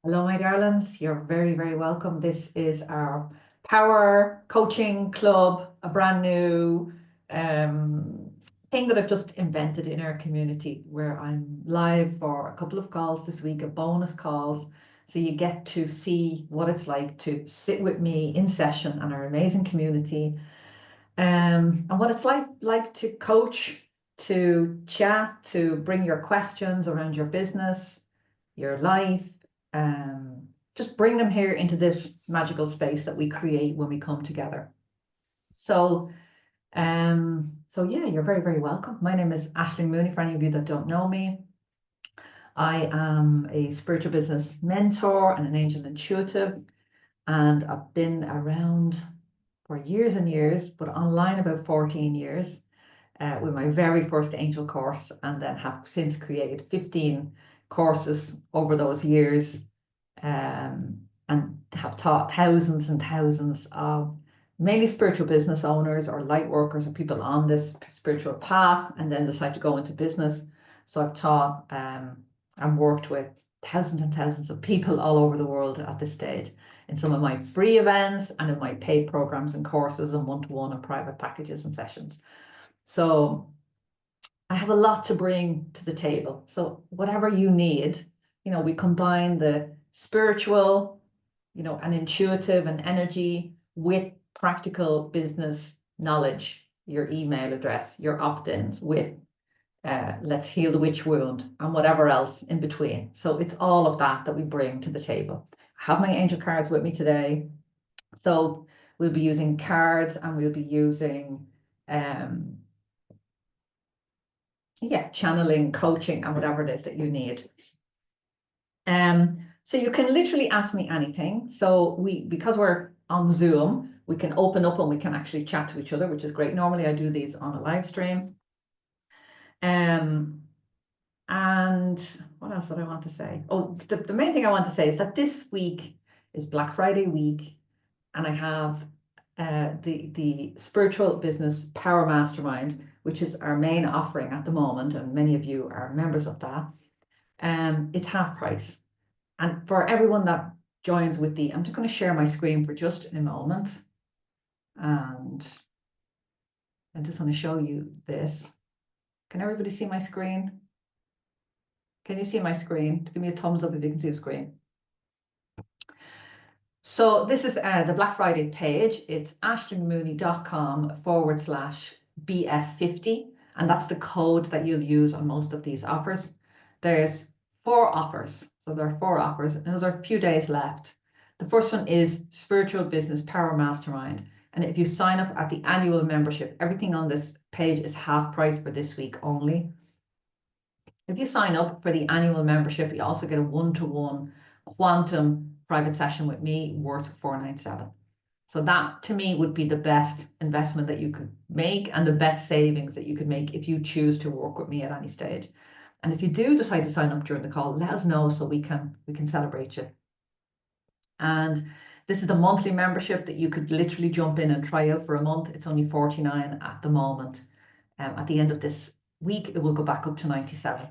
Hello, my darlings. You're very, very welcome. This is our Power Coaching Club, a brand new thing that I've just invented in our community where I'm live for a couple of calls this week, a bonus calls. So you get to see what it's like to sit with me in session and our amazing community, and what it's like to coach, to chat, to bring your questions around your business, your life, just bring them here into this magical space that we create when we come together. So, so yeah, you're very, very welcome. My name is Aisling Mooney, for any of you that don't know me. I am a spiritual business mentor and an angel intuitive, and I've been around for years and years, but online about 14 years, with my very first angel course, and then have since created 15 courses over those years, and have taught thousands and thousands of mainly spiritual business owners or light workers or people on this spiritual path and then decide to go into business. So I've taught and worked with thousands and thousands of people all over the world at this stage in some of my free events and in my paid programs and courses and one-to-one and private packages and sessions. So I have a lot to bring to the table. So whatever you need, we combine the spiritual, and intuitive and energy with practical business knowledge, your email address, your opt-ins with let's heal the witch wound and whatever else in between. So it's all of that we bring to the table. I have my angel cards with me today. So we'll be using cards and we'll be using channeling, coaching, and whatever it is that you need. So you can literally ask me anything. So because we're on Zoom, we can open up and we can actually chat to each other, which is great. Normally I do these on a live stream. And what else did I want to say? Oh, the main thing I want to say is that this week is Black Friday week, and I have the Spiritual Business Power Mastermind, which is our main offering at the moment, and many of you are members of that. It's half price. And for everyone that joins with I'm just going to share my screen for just a moment. And I just want to show you this. Can everybody see my screen? Can you see my screen? Give me a thumbs up if you can see the screen. So this is the Black Friday page. It's aislingmooney.com/BF50. And that's the code that you'll use on most of these offers. There's 4 offers. So there are 4 offers, and those are a few days left. The first one is Spiritual Business Power Mastermind. And if you sign up at the annual membership, everything on this page is half price for this week only. If you sign up for the annual membership, you also get a one-to-one quantum private session with me worth $497. So that to me would be the best investment that you could make and the best savings that you could make if you choose to work with me at any stage. And if you do decide to sign up during the call, let us know so we can celebrate you. And this is the monthly membership that you could literally jump in and try out for a month. It's only $49 at the moment. At the end of this week, it will go back up to $97.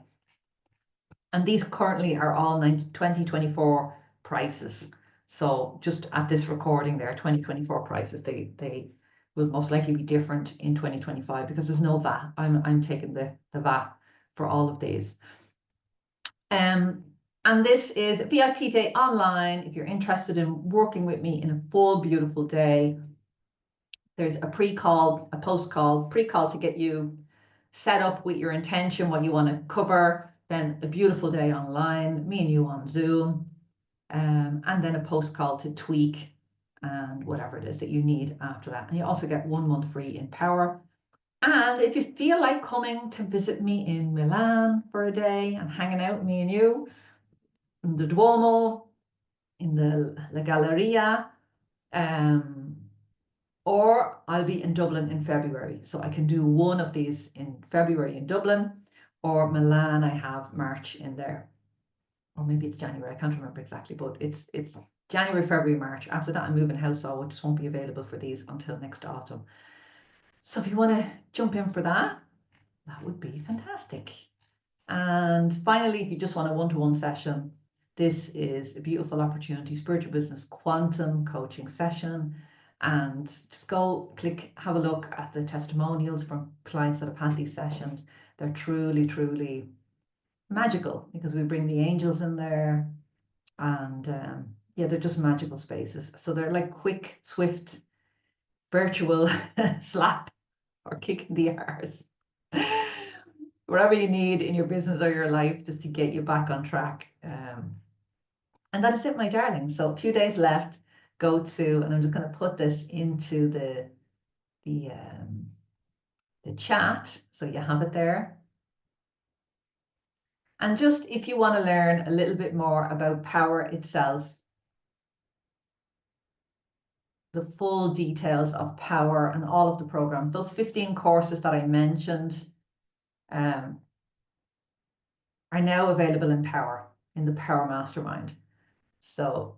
And these currently are all 2024 prices. So just at this recording, there are 2024 prices. They will most likely be different in 2025 because there's no VAT. I'm taking the VAT for all of these. And this is a VIP day online. If you're interested in working with me in a full, beautiful day, there's a pre-call, a post-call, pre-call to get you set up with your intention, what you want to cover, then a beautiful day online, me and you on Zoom, and then a post-call to tweak and whatever it is that you need after that. And you also get 1 month free in Power. And if you feel like coming to visit me in Milan for a day and hanging out, me and you, in the Duomo, in the La Galleria, or I'll be in Dublin in February. So I can do one of these in February in Dublin, or Milan, I have March in there. Or maybe it's January, I can't remember exactly, but it's January, February, March. After that, I'm moving house, so I just won't be available for these until next autumn. So if you want to jump in for that, that would be fantastic. And finally, if you just want a one-to-one session, this is a beautiful opportunity, spiritual business quantum coaching session. And just go click, have a look at the testimonials from clients that have had these sessions. They're truly, truly magical because we bring the angels in there, and yeah, they're just magical spaces. So they're like quick, swift, virtual slap or kick in the arse, whatever you need in your business or your life, just to get you back on track. And that is it, my darling. So a few days left. Go to, and I'm just going to put this into the chat so you have it there. And just if you want to learn a little bit more about power itself, the full details of power and all of the programs, those 15 courses that I mentioned are now available in the Power Mastermind. So,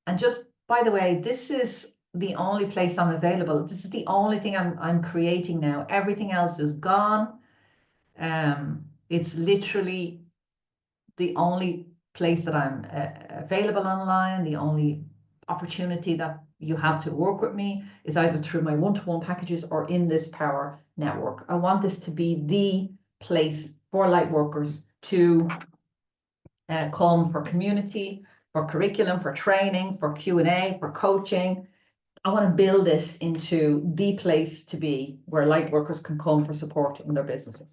and just by the way, this is the only place I'm available. This is the only thing I'm creating now. Everything else is gone. It's literally the only place that I'm available online. The only opportunity that you have to work with me is either through my one-to-one packages or in this Power Network. I want this to be the place for Lightworkers to come for community, for curriculum, for training, for Q&A, for coaching. I want to build this into the place to be where Lightworkers can come for support in their businesses.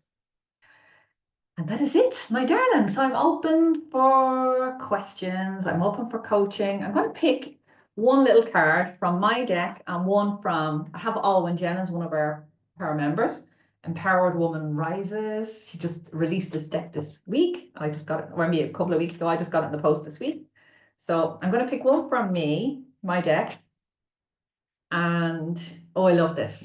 And that is it, my darling. So I'm open for questions. I'm open for coaching. I'm going to pick one little card from my deck and one from, I have Alwyn Jen as one of our members. Empowered Woman Rises. She just released this deck this week. I just got it, or maybe a couple of weeks ago. I just got it in the post this week. So I'm going to pick one from me, my deck. And, oh, I love this.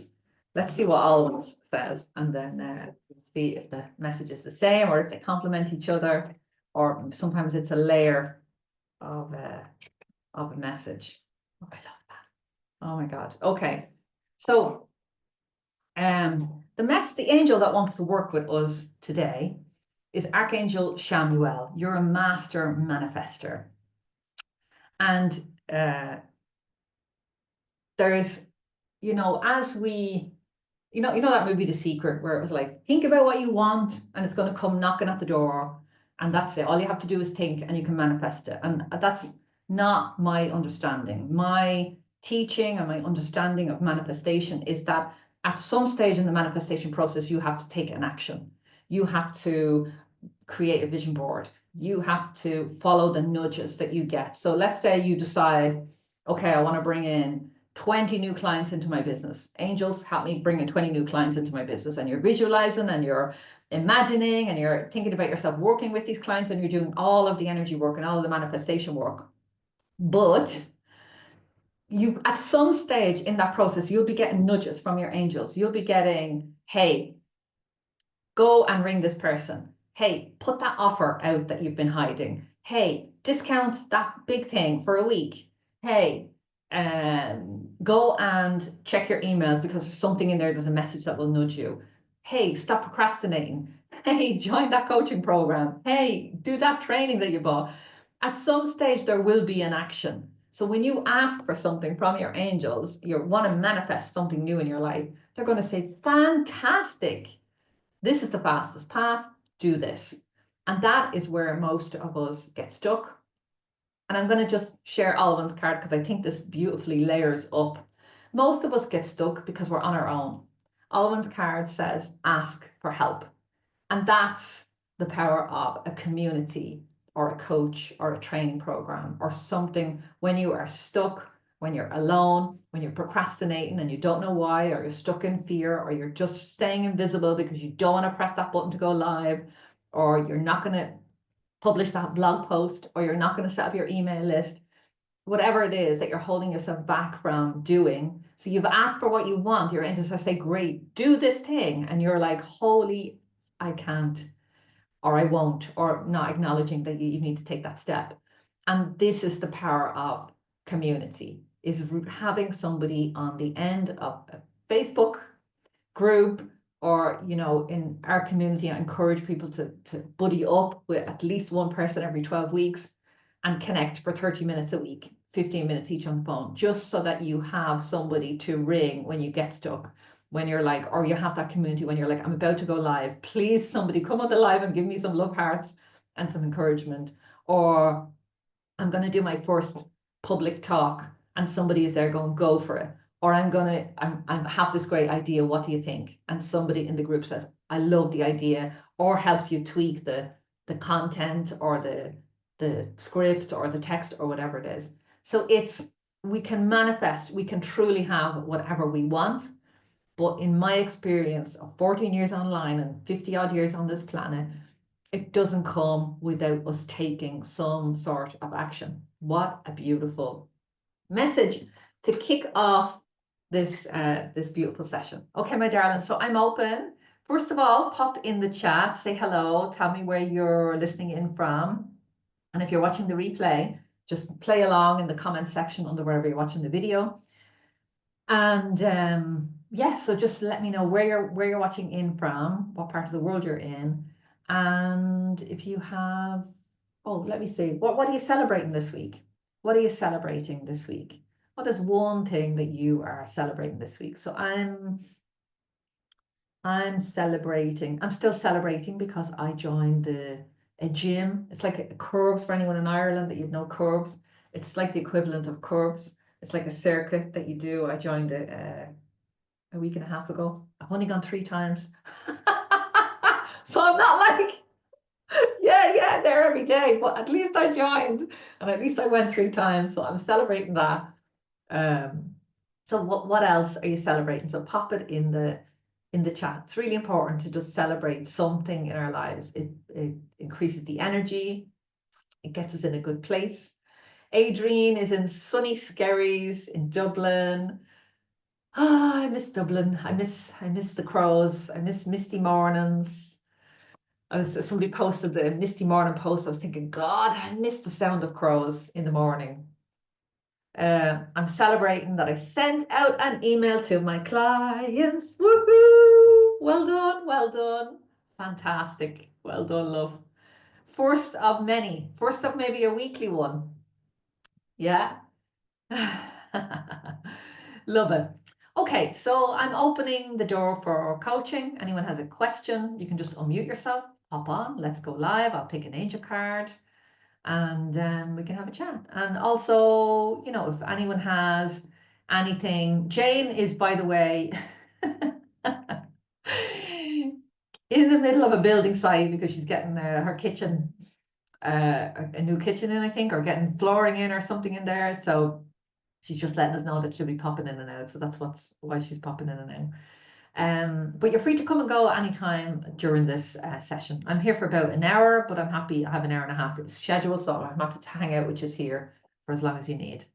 Let's see what Alwyn says, and then see if the message is the same or if they complement each other, or sometimes it's a layer of a message. Oh, I love that. Oh my God. Okay. So the angel that wants to work with us today is Archangel Shamuel. You're a master manifester. And there's, as we, you know that movie The Secret, where it was like, think about what you want and it's going to come knocking at the door, and that's it. All you have to do is think and you can manifest it. And that's not my understanding. My teaching and my understanding of manifestation is that at some stage in the manifestation process, you have to take an action. You have to create a vision board. You have to follow the nudges that you get. So let's say you decide, okay, I want to bring in 20 new clients into my business. Angels, help me bring in 20 new clients into my business. And you're visualizing and you're imagining and you're thinking about yourself working with these clients, and you're doing all of the energy work and all of the manifestation work. But you, at some stage in that process, you'll be getting nudges from your angels. You'll be getting, hey, go and ring this person. Hey, put that offer out that you've been hiding. Hey, discount that big thing for a week. Hey, go and check your emails because there's something in there, there's a message that will nudge you. Hey, stop procrastinating. Hey, join that coaching program. Hey, do that training that you bought. At some stage, there will be an action. So when you ask for something from your angels, you want to manifest something new in your life, they're going to say, fantastic. This is the fastest path. Do this. And that is where most of us get stuck. And I'm going to just share Alwyn's card because I think this beautifully layers up. Most of us get stuck because we're on our own. Alwyn's card says, ask for help. And that's the power of a community or a coach or a training program or something. When you are stuck, when you're alone, when you're procrastinating and you don't know why, or you're stuck in fear, or you're just staying invisible because you don't want to press that button to go live, or you're not going to publish that blog post, or you're not going to set up your email list, whatever it is that you're holding yourself back from doing. So you've asked for what you want, your angels say, great, do this thing. And you're like, holy, I can't, or I won't, or not acknowledging that you need to take that step. And this is the power of community, is having somebody on the end of a Facebook group, or in our community, I encourage people to buddy up with at least one person every 12 weeks and connect for 30 minutes a week, 15 minutes each on the phone, just so that you have somebody to ring when you get stuck, when you're like, or you have that community when you're like, I'm about to go live. Please, somebody come on the live and give me some love hearts and some encouragement. Or I'm going to do my first public talk and somebody is there going, go for it. Or I have this great idea. What do you think? And somebody in the group says, I love the idea, or helps you tweak the content or the script or the text or whatever it is. So we can manifest, we can truly have whatever we want. But in my experience of 14 years online and 50 odd years on this planet, it doesn't come without us taking some sort of action. What a beautiful message to kick off this beautiful session. Okay, my darling, so I'm open. First of all, pop in the chat, say hello, tell me where you're listening in from. And if you're watching the replay, just play along in the comment section under wherever you're watching the video. And yeah, so just let me know where you're watching in from, what part of the world you're in. And if you have, oh, let me see, what are you celebrating this week? What are you celebrating this week? What is one thing that you are celebrating this week? So I'm celebrating, I'm still celebrating because I joined a gym. It's like a Curves for anyone in Ireland that you'd know Curves. It's like the equivalent of Curves. It's like a circuit that you do. I joined a week and a half ago. I've only gone 3 times. So I'm not like, yeah, there every day, but at least I joined and at least I went 3 times. So I'm celebrating that. So what else are you celebrating? So pop it in the chat. It's really important to just celebrate something in our lives. It increases the energy. It gets us in a good place. Adrienne is in sunny Skerries in Dublin. I miss Dublin. I miss the crows. I miss misty mornings. Somebody posted the misty morning post. I was thinking, God, I miss the sound of crows in the morning. I'm celebrating that I sent out an email to my clients. Woohoo! Well done, well done. Fantastic. Well done, love. First of many. First of maybe a weekly one. Yeah. Love it. Okay, so I'm opening the door for coaching. Anyone has a question, you can just unmute yourself, hop on, let's go live. I'll pick an angel card and we can have a chat. And also, you know, if anyone has anything, Jane is, by the way, in the middle of a building site because she's getting her kitchen, a new kitchen in, I think, or getting flooring in or something in there. So she's just letting us know that she'll be popping in and out. So that's why she's popping in and out. But you're free to come and go anytime during this session. I'm here for about an hour, but I'm happy. I have an hour and a half scheduled, so I'm happy to hang out with you here for as long as you need.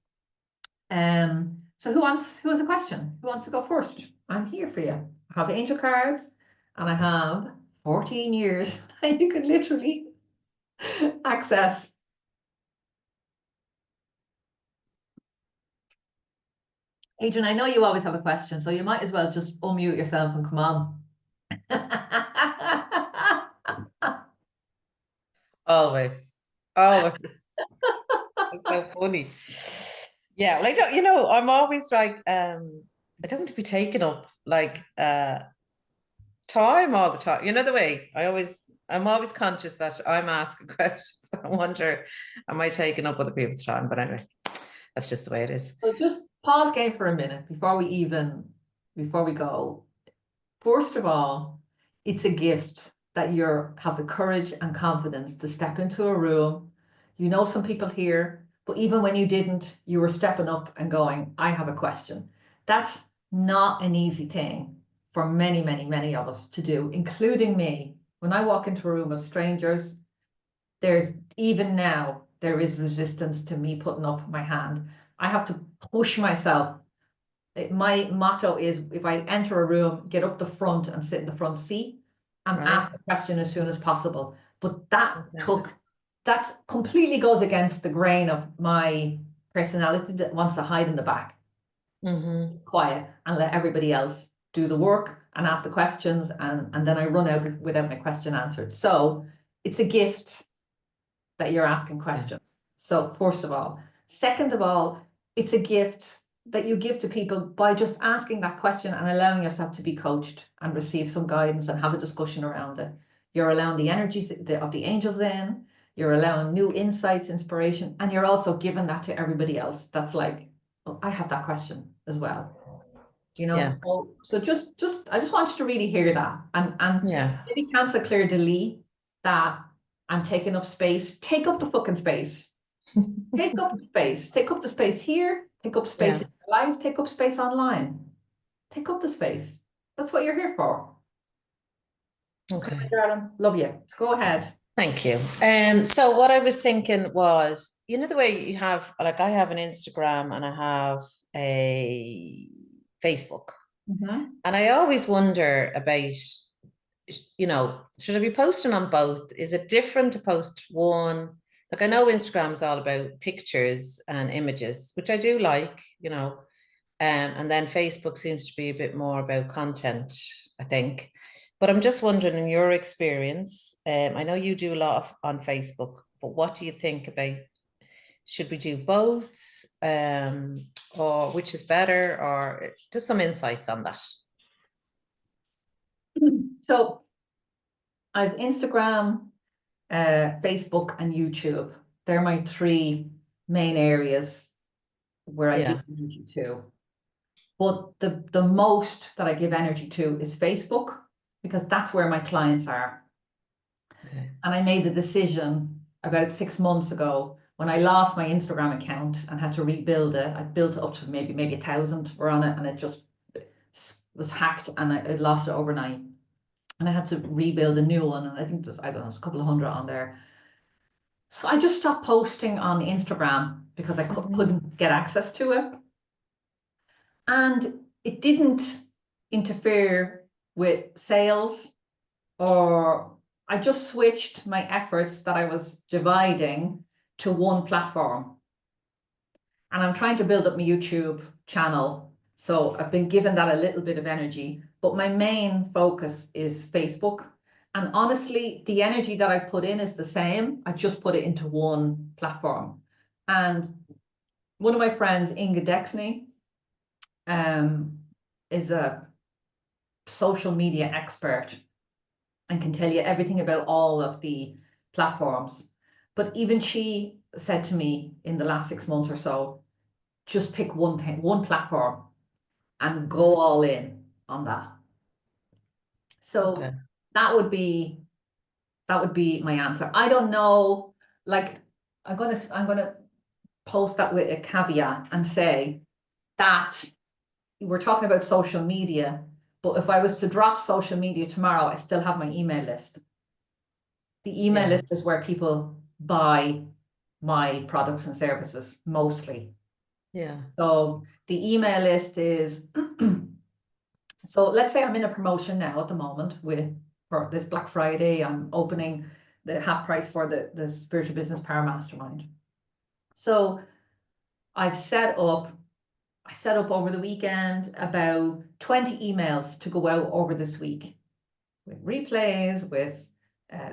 So who has a question? Who wants to go first? I'm here for you. I have angel cards and I have 14 years and you can literally access. Adrian, I know you always have a question, so you might as well just unmute yourself and come on. Always. It's so funny. Yeah, well, I don't, you know, I'm always like, I don't want to be taken up like time all the time. You know the way I'm always conscious that I'm asking questions. I wonder, am I taking up other people's time? But anyway, that's just the way it is. So just pause game for a minute before we go. First of all, it's a gift that you have the courage and confidence to step into a room. You know some people here, but even when you didn't, you were stepping up and going, I have a question. That's not an easy thing for many, many, many of us to do, including me. When I walk into a room of strangers, even now, there is resistance to me putting up my hand. I have to push myself. My motto is, if I enter a room, get up the front and sit in the front seat and ask the question as soon as possible. But that completely goes against the grain of my personality that wants to hide in the back, quiet, and let everybody else do the work and ask the questions, and then I run out without my question answered. So it's a gift that you're asking questions. So first of all. Second of all, it's a gift that you give to people by just asking that question and allowing yourself to be coached and receive some guidance and have a discussion around it. You're allowing the energies of the angels in, you're allowing new insights, inspiration, and you're also giving that to everybody else. That's like, oh, I have that question as well. You know, Yeah. so just I just want you to really hear that and Yeah. maybe cancel clear delete that I'm taking up space. Take up the fucking space. Take up the space. Take up the space here. Take up space in your life. Take up space online. Take up the space. That's what you're here for. Okay. Okay, darling. Love you. Go ahead. Thank you. So what I was thinking was, you know, the way you have, like, I have an Instagram and I have a Facebook, and I always wonder about, you know, should I be posting on both? Is it different to post one? Like, I know Instagram is all about pictures and images, which I do like, you know, and then Facebook seems to be a bit more about content, I think. But I'm just wondering, in your experience, I know you do a lot on Facebook, but what do you think about, should we do both, or which is better, or just some insights on that? So I've Instagram, Facebook, and YouTube. They're my three main areas where I give energy to. But the most that I give energy to is Facebook, because that's where my clients are. Okay. And I made the decision about 6 months ago when I lost my Instagram account and had to rebuild it. I built it up to maybe 1,000 were on it, and it just was hacked, and I lost it overnight. And I had to rebuild a new one, and I think there's, I don't know, there's a couple of hundred on there. So I just stopped posting on Instagram because I couldn't get access to it. And it didn't interfere with sales, or I just switched my efforts that I was dividing to one platform. And I'm trying to build up my YouTube channel. So I've been given that a little bit of energy, but my main focus is Facebook. And honestly, the energy that I put in is the same. I just put it into one platform. And one of my friends, Inga Dexney, is a social media expert and can tell you everything about all of the platforms. But even she said to me in the last 6 months or so, just pick one thing, one platform, and go all in on that. So that would be my answer. I don't know, like I'm gonna post that with a caveat and say that we're talking about social media, but if I was to drop social media tomorrow, I still have my email list. The email list is where people buy my products and services mostly. Yeah. So the email list is, so let's say I'm in a promotion now at the moment for this Black Friday. I'm opening the half price for the Spiritual Business Power Mastermind. So I set up over the weekend about 20 emails to go out over this week with replays, with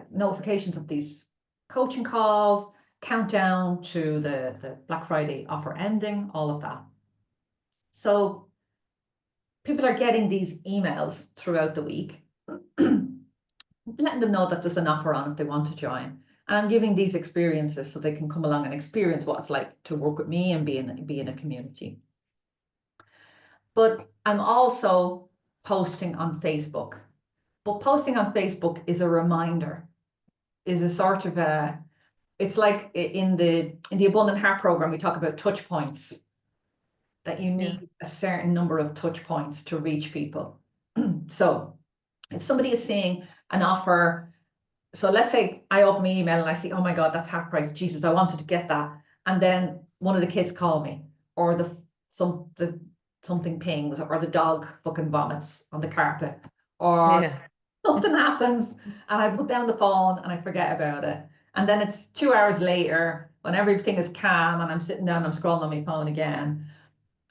notifications of these coaching calls, countdown to the Black Friday offer ending, all of that. So people are getting these emails throughout the week, letting them know that there's an offer on if they want to join. And I'm giving these experiences so they can come along and experience what it's like to work with me and be in a community. But I'm also posting on Facebook. But posting on Facebook is a reminder, is a sort of a, it's like in the Abundant Heart program, we talk about touch points, that you need a certain number of touch points to reach people. So if somebody is seeing an offer, so let's say I open my email and I see, oh my God, that's half price. Jesus, I wanted to get that. And then one of the kids call me, or something pings, or the dog fucking vomits on the carpet, or something happens and I put down the phone and I forget about it. And then it's 2 hours later when everything is calm and I'm sitting down, I'm scrolling on my phone again.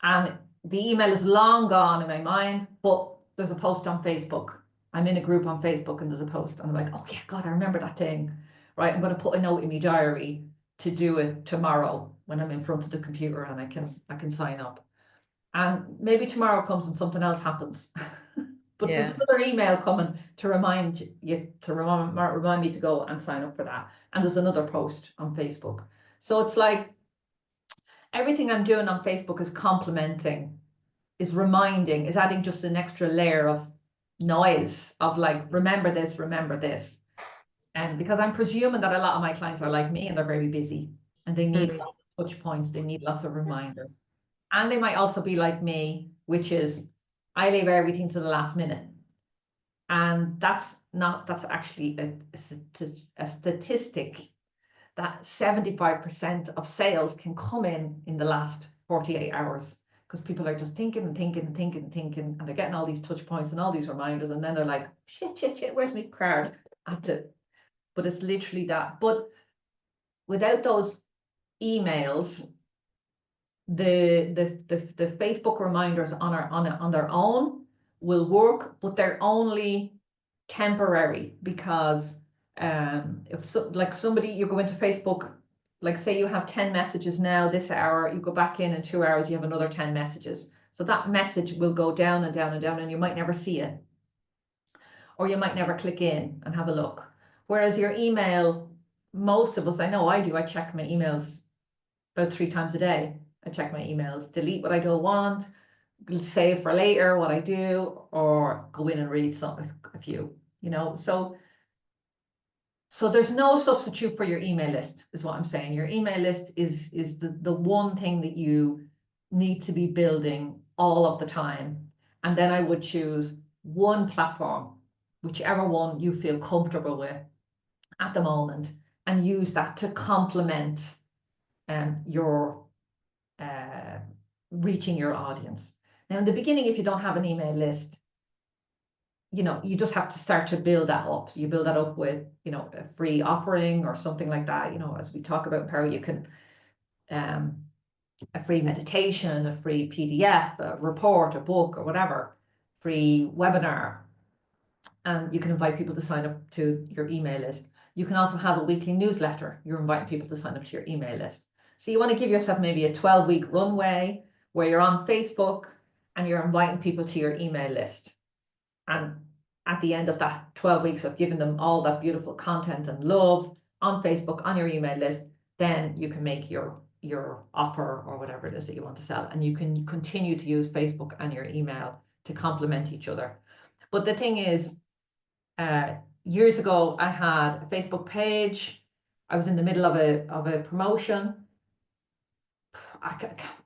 And the email is long gone in my mind, but there's a post on Facebook. I'm in a group on Facebook and there's a post and I'm like, oh yeah, God, I remember that thing. Right, I'm going to put a note in my diary to do it tomorrow when I'm in front of the computer and I can sign up. And maybe tomorrow comes and something else happens. But there's another email coming to remind you, to remind me to go and sign up for that. And there's another post on Facebook. So it's like everything I'm doing on Facebook is complementing, is reminding, is adding just an extra layer of noise of like, remember this, remember this. And because I'm presuming that a lot of my clients are like me and they're very busy and they need lots of touch points, they need lots of reminders. And they might also be like me, which is I leave everything to the last minute. And that's actually a statistic that 75% of sales can come in the last 48 hours because people are just thinking and thinking and thinking and thinking, and they're getting all these touch points and all these reminders, and then they're like, shit, where's my card? I have to, but it's literally that. But without those emails, the Facebook reminders on their own will work, but they're only temporary because if like somebody, you go into Facebook, like say you have 10 messages now this hour, you go back in 2 hours, you have another 10 messages. So that message will go down and down and down, and you might never see it. Or you might never click in and have a look. Whereas your email, most of us, I know I do, I check my emails about 3 times a day. I check my emails, delete what I don't want, save for later what I do, or go in and read a few, you know. So there's no substitute for your email list, is what I'm saying. Your email list is the one thing that you need to be building all of the time. And then I would choose one platform, whichever one you feel comfortable with at the moment, and use that to complement your reaching your audience. Now, in the beginning, if you don't have an email list, you know, you just have to start to build that up. You build that up with, you know, a free offering or something like that. You know, as we talk about Power, you can a free meditation, a free PDF, a report, a book, or whatever, free webinar, and you can invite people to sign up to your email list. You can also have a weekly newsletter. You're inviting people to sign up to your email list. So you want to give yourself maybe a 12-week runway where you're on Facebook and you're inviting people to your email list. And at the end of that 12 weeks of giving them all that beautiful content and love on Facebook, on your email list, then you can make your offer or whatever it is that you want to sell. And you can continue to use Facebook and your email to complement each other. But the thing is, years ago, I had a Facebook page. I was in the middle of a promotion.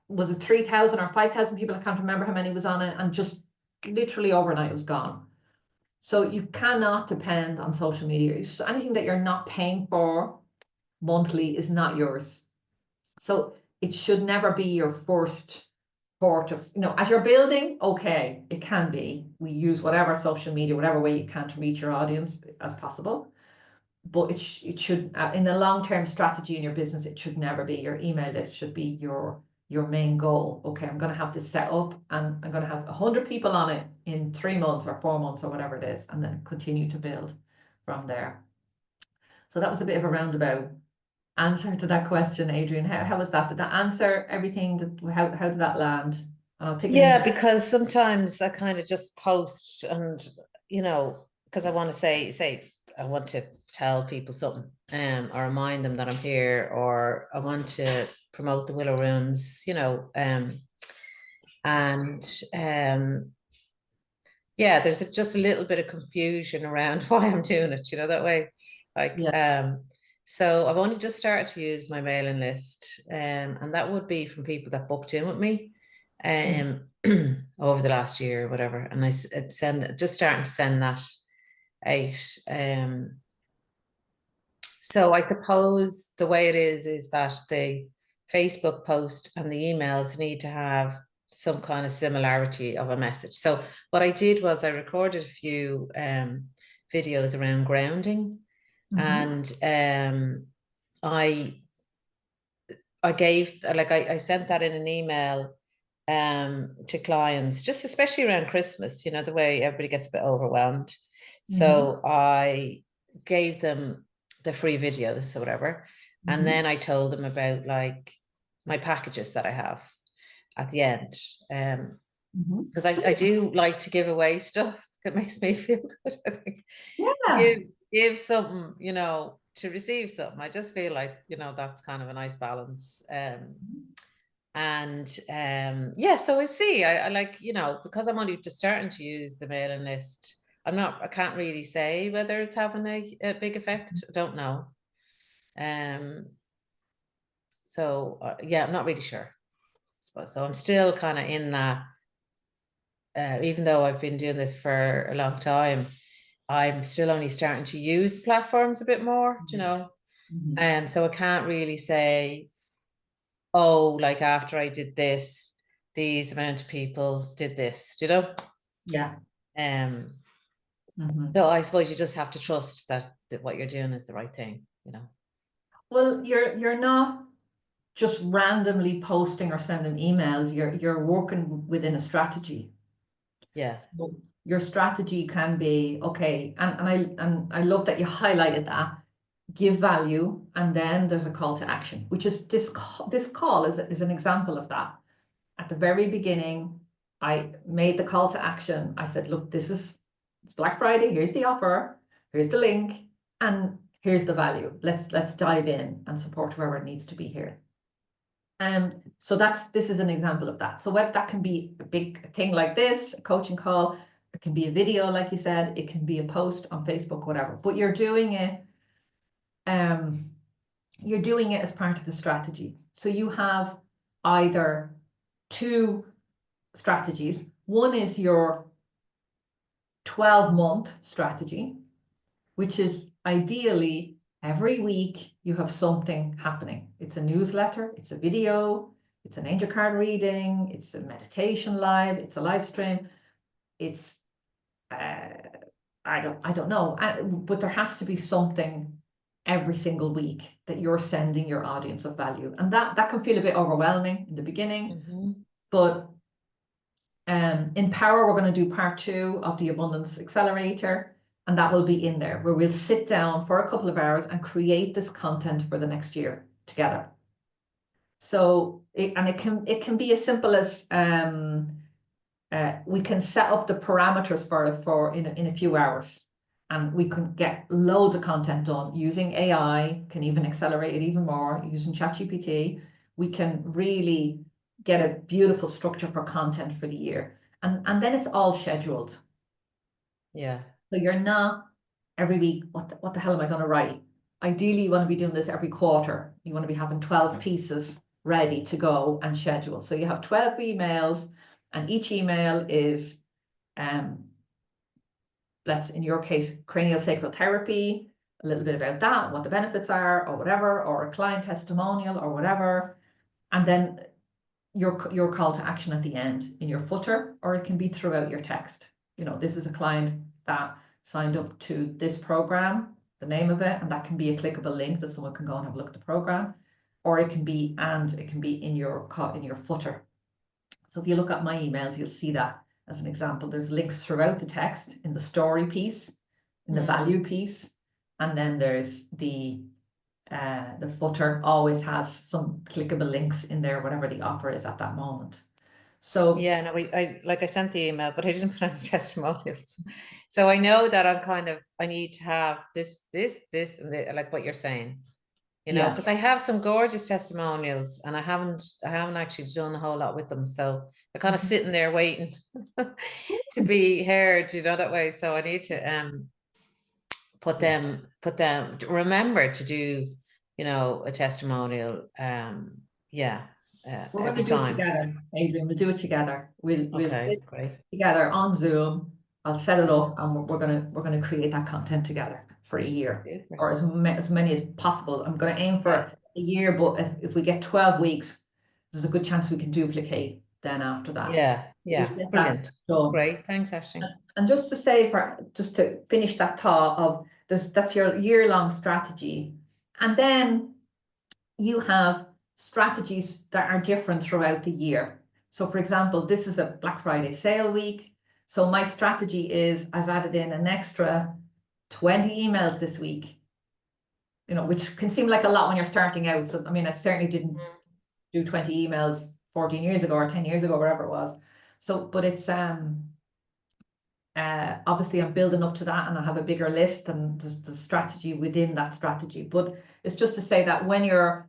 Was it 3,000 or 5,000 people? I can't remember how many was on it. And just literally overnight, it was gone. So you cannot depend on social media. So anything that you're not paying for monthly is not yours. So it should never be your first port of, you know, as you're building, okay, it can be. We use whatever social media, whatever way you can to reach your audience as possible. But it should, in the long-term strategy in your business, it should never be. Your email list should be your main goal. Okay, I'm going to have this set up and I'm going to have 100 people on it in 3 months or 4 months or whatever it is, and then continue to build from there. So that was a bit of a roundabout answer to that question, Adrian. How was that? Did that answer everything? How did that land? And I'll pick it. Yeah, because sometimes I kind of just post and, you know, because I want to say I want to tell people something or remind them that I'm here, or I want to promote the Willow Rooms, you know, yeah, there's just a little bit of confusion around why I'm doing it, you know, that way. Like, yeah. So I've only just started to use my mailing list, and that would be from people that booked in with me over the last year or whatever. And I just starting to send that out. So I suppose the way it is that the Facebook post and the emails need to have some kind of similarity of a message. So what I did was I recorded a few videos around grounding, and I sent that in an email to clients, just especially around Christmas, you know, the way everybody gets a bit overwhelmed. So I gave them the free videos or whatever, And then I told them about like my packages that I have at the end. Because I do like to give away stuff. It makes me feel good, I think. Yeah. To give something, you know, to receive something. I just feel like, you know, that's kind of a nice balance. Yeah, so I see, I like, you know, because I'm only just starting to use the mailing list, I can't really say whether it's having a big effect. I don't know. So yeah, I'm not really sure, I suppose. So I'm still kind of in that, even though I've been doing this for a long time, I'm still only starting to use the platforms a bit more, you know. So I can't really say, oh, like after I did this, these amount of people did this, you know? Yeah. So I suppose you just have to trust that what you're doing is the right thing, you know? Well, you're not just randomly posting or sending emails. You're working within a strategy. Yeah. So your strategy can be, okay, and I love that you highlighted that. Give value, and then there's a call to action, which is this call is an example of that. At the very beginning, I made the call to action. I said, look, it's Black Friday. Here's the offer. Here's the link, and here's the value. Let's dive in and support whoever needs to be here. So this is an example of that. So that can be a big thing like this, a coaching call. It can be a video, like you said. It can be a post on Facebook, whatever. But you're doing it. You're doing it as part of the strategy. So you have either two strategies. One is your 12-month strategy, which is ideally every week you have something happening. It's a newsletter, it's a video, it's an angel card reading, it's a meditation live, it's a live stream, it's I don't know, but there has to be something every single week that you're sending your audience of value, and that can feel a bit overwhelming in the beginning. But in Power, we're going to do part 2 of the Abundance Accelerator, and that will be in there, where we'll sit down for a couple of hours and create this content for the next year together. So it can be as simple as we can set up the parameters for in a few hours, and we can get loads of content done using AI. Can even accelerate it even more using ChatGPT. We can really get a beautiful structure for content for the year, and then it's all scheduled. Yeah. So you're not every week, what the hell am I going to write? Ideally, you want to be doing this every quarter. You want to be having 12 pieces ready to go and schedule. So you have 12 emails, and each email is, let's, in your case, cranial sacral therapy, a little bit about that, what the benefits are, or whatever, or a client testimonial, or whatever. And then your call to action at the end in your footer, or it can be throughout your text. You know, this is a client that signed up to this program, the name of it, and that can be a clickable link that someone can go and have a look at the program, or it can be in your footer. So if you look at my emails, you'll see that as an example. There's links throughout the text, in the story piece, in the value piece, and then there's the footer always has some clickable links in there, whatever the offer is at that moment. So yeah, no, I sent the email, but I didn't put any testimonials. So I know that I need to have this, and like what you're saying, you know, because I have some gorgeous testimonials, and I haven't actually done a whole lot with them. So they're kind of sitting there waiting to be heard, you know, that way. So I need to put them, remember to do, you know, a testimonial. we're going Every to do it time. together, Adrian. We'll do it together. We'll sit great. together on Zoom. I'll set it up, and we're gonna create that content together for a year. Super. Or as many as possible. I'm going to aim for a year, but if we get 12 weeks, there's a good chance we can duplicate then after that. Brilliant. That's great. Thanks, Aisling. And just to say, just to finish that thought of that's your year-long strategy, and then you have strategies that are different throughout the year. So for example, this is a Black Friday sale week. So my strategy is I've added in an extra 20 emails this week. you know, which can seem like a lot when you're starting out. So, I mean, I certainly didn't do 20 emails 14 years ago or 10 years ago, wherever it was. So, but it's, obviously I'm building up to that, and I have a bigger list and the strategy within that strategy. But it's just to say that when you're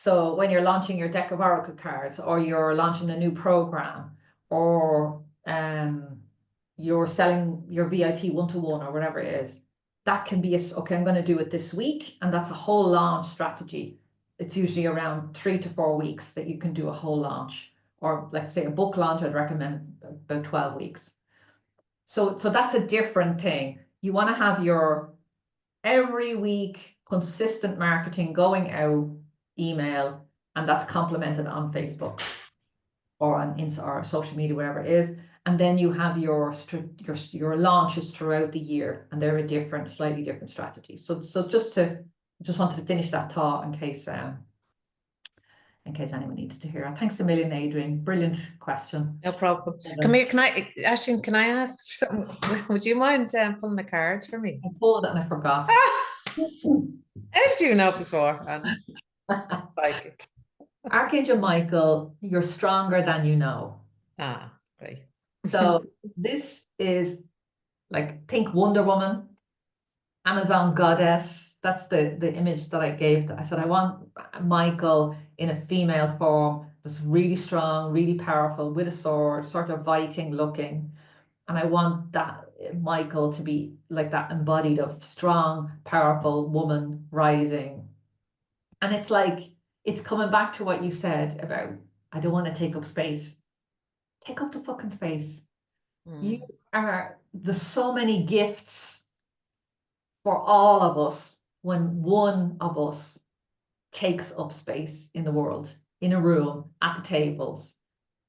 launching your deck of Oracle cards, or you're launching a new program, or you're selling your VIP one-to-one or whatever it is, that can be okay, I'm going to do it this week, and that's a whole launch strategy. It's usually around 3 to 4 weeks that you can do a whole launch, or let's say a book launch, I'd recommend about 12 weeks. So that's a different thing. You want to have your every week consistent marketing going out, email, and that's complemented on Facebook or on Insta or social media, whatever it is. And then you have your launches throughout the year, and they're a slightly different strategy. So just wanted to finish that thought in case anyone needed to hear it. Thanks a million, Adrian. Brilliant question. No problem. Come here, Aisling, can I ask something? Would you mind pulling the cards for me? I pulled it and I forgot. How did you know before? Psychic. Archangel Michael, you're stronger than you know. Ah, great. So this is like, think Wonder Woman, Amazon goddess. That's the image that I gave. I said, I want Michael in a female form that's really strong, really powerful, with a sword, sort of Viking looking. And I want that Michael to be like that embodied of strong, powerful woman rising. And it's like, it's coming back to what you said about, I don't want to take up space. Take up the fucking space. There's so many gifts for all of us when one of us takes up space in the world, in a room, at the tables,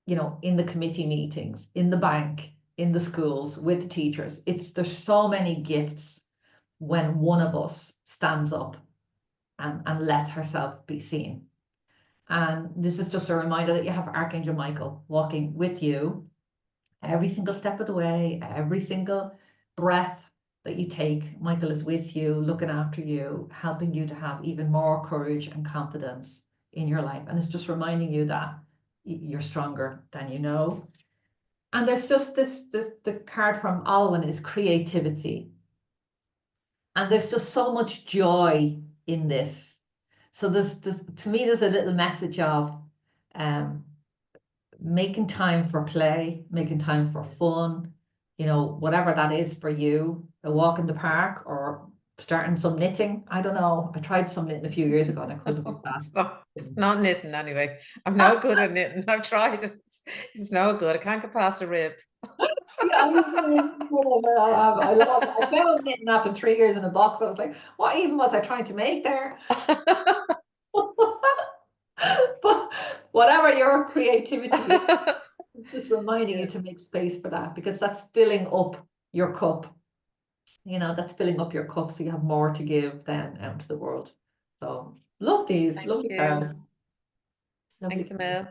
you know, in the committee meetings, in the bank, in the schools, with the teachers. There's so many gifts when one of us stands up and lets herself be seen. And this is just a reminder that you have Archangel Michael walking with you every single step of the way, every single breath that you take. Michael is with you, looking after you, helping you to have even more courage and confidence in your life. And it's just reminding you that you're stronger than you know. And there's just the card from Alwyn is creativity. And there's just so much joy in this. So to me, there's a little message of making time for play, making time for fun, you know, whatever that is for you, a walk in the park or starting some knitting. I don't know. I tried some knitting a few years ago and I couldn't do that. Not knitting anyway. I'm no good at knitting. I've tried it. It's no good. I can't get past a rib. Yeah, I found knitting after 3 years in a box. I was like, what even was I trying to make there? But whatever your creativity is, just reminding you to make space for that, because that's filling up your cup. You know, that's filling up your cup so you have more to give then out to the world. So love these. Lovely cards. Thanks, Emil.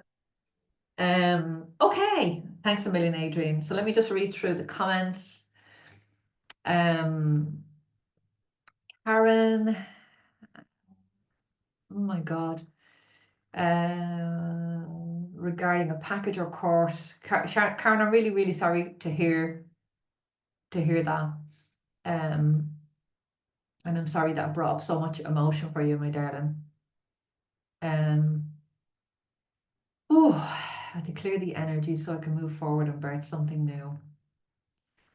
Okay, thanks a million, Adrian. So let me just read through the comments. Karen, oh my God. Regarding a package or course, Karen, I'm really, really sorry to hear that. And I'm sorry that brought up so much emotion for you, my darling. I declare the energy so I can move forward and birth something new.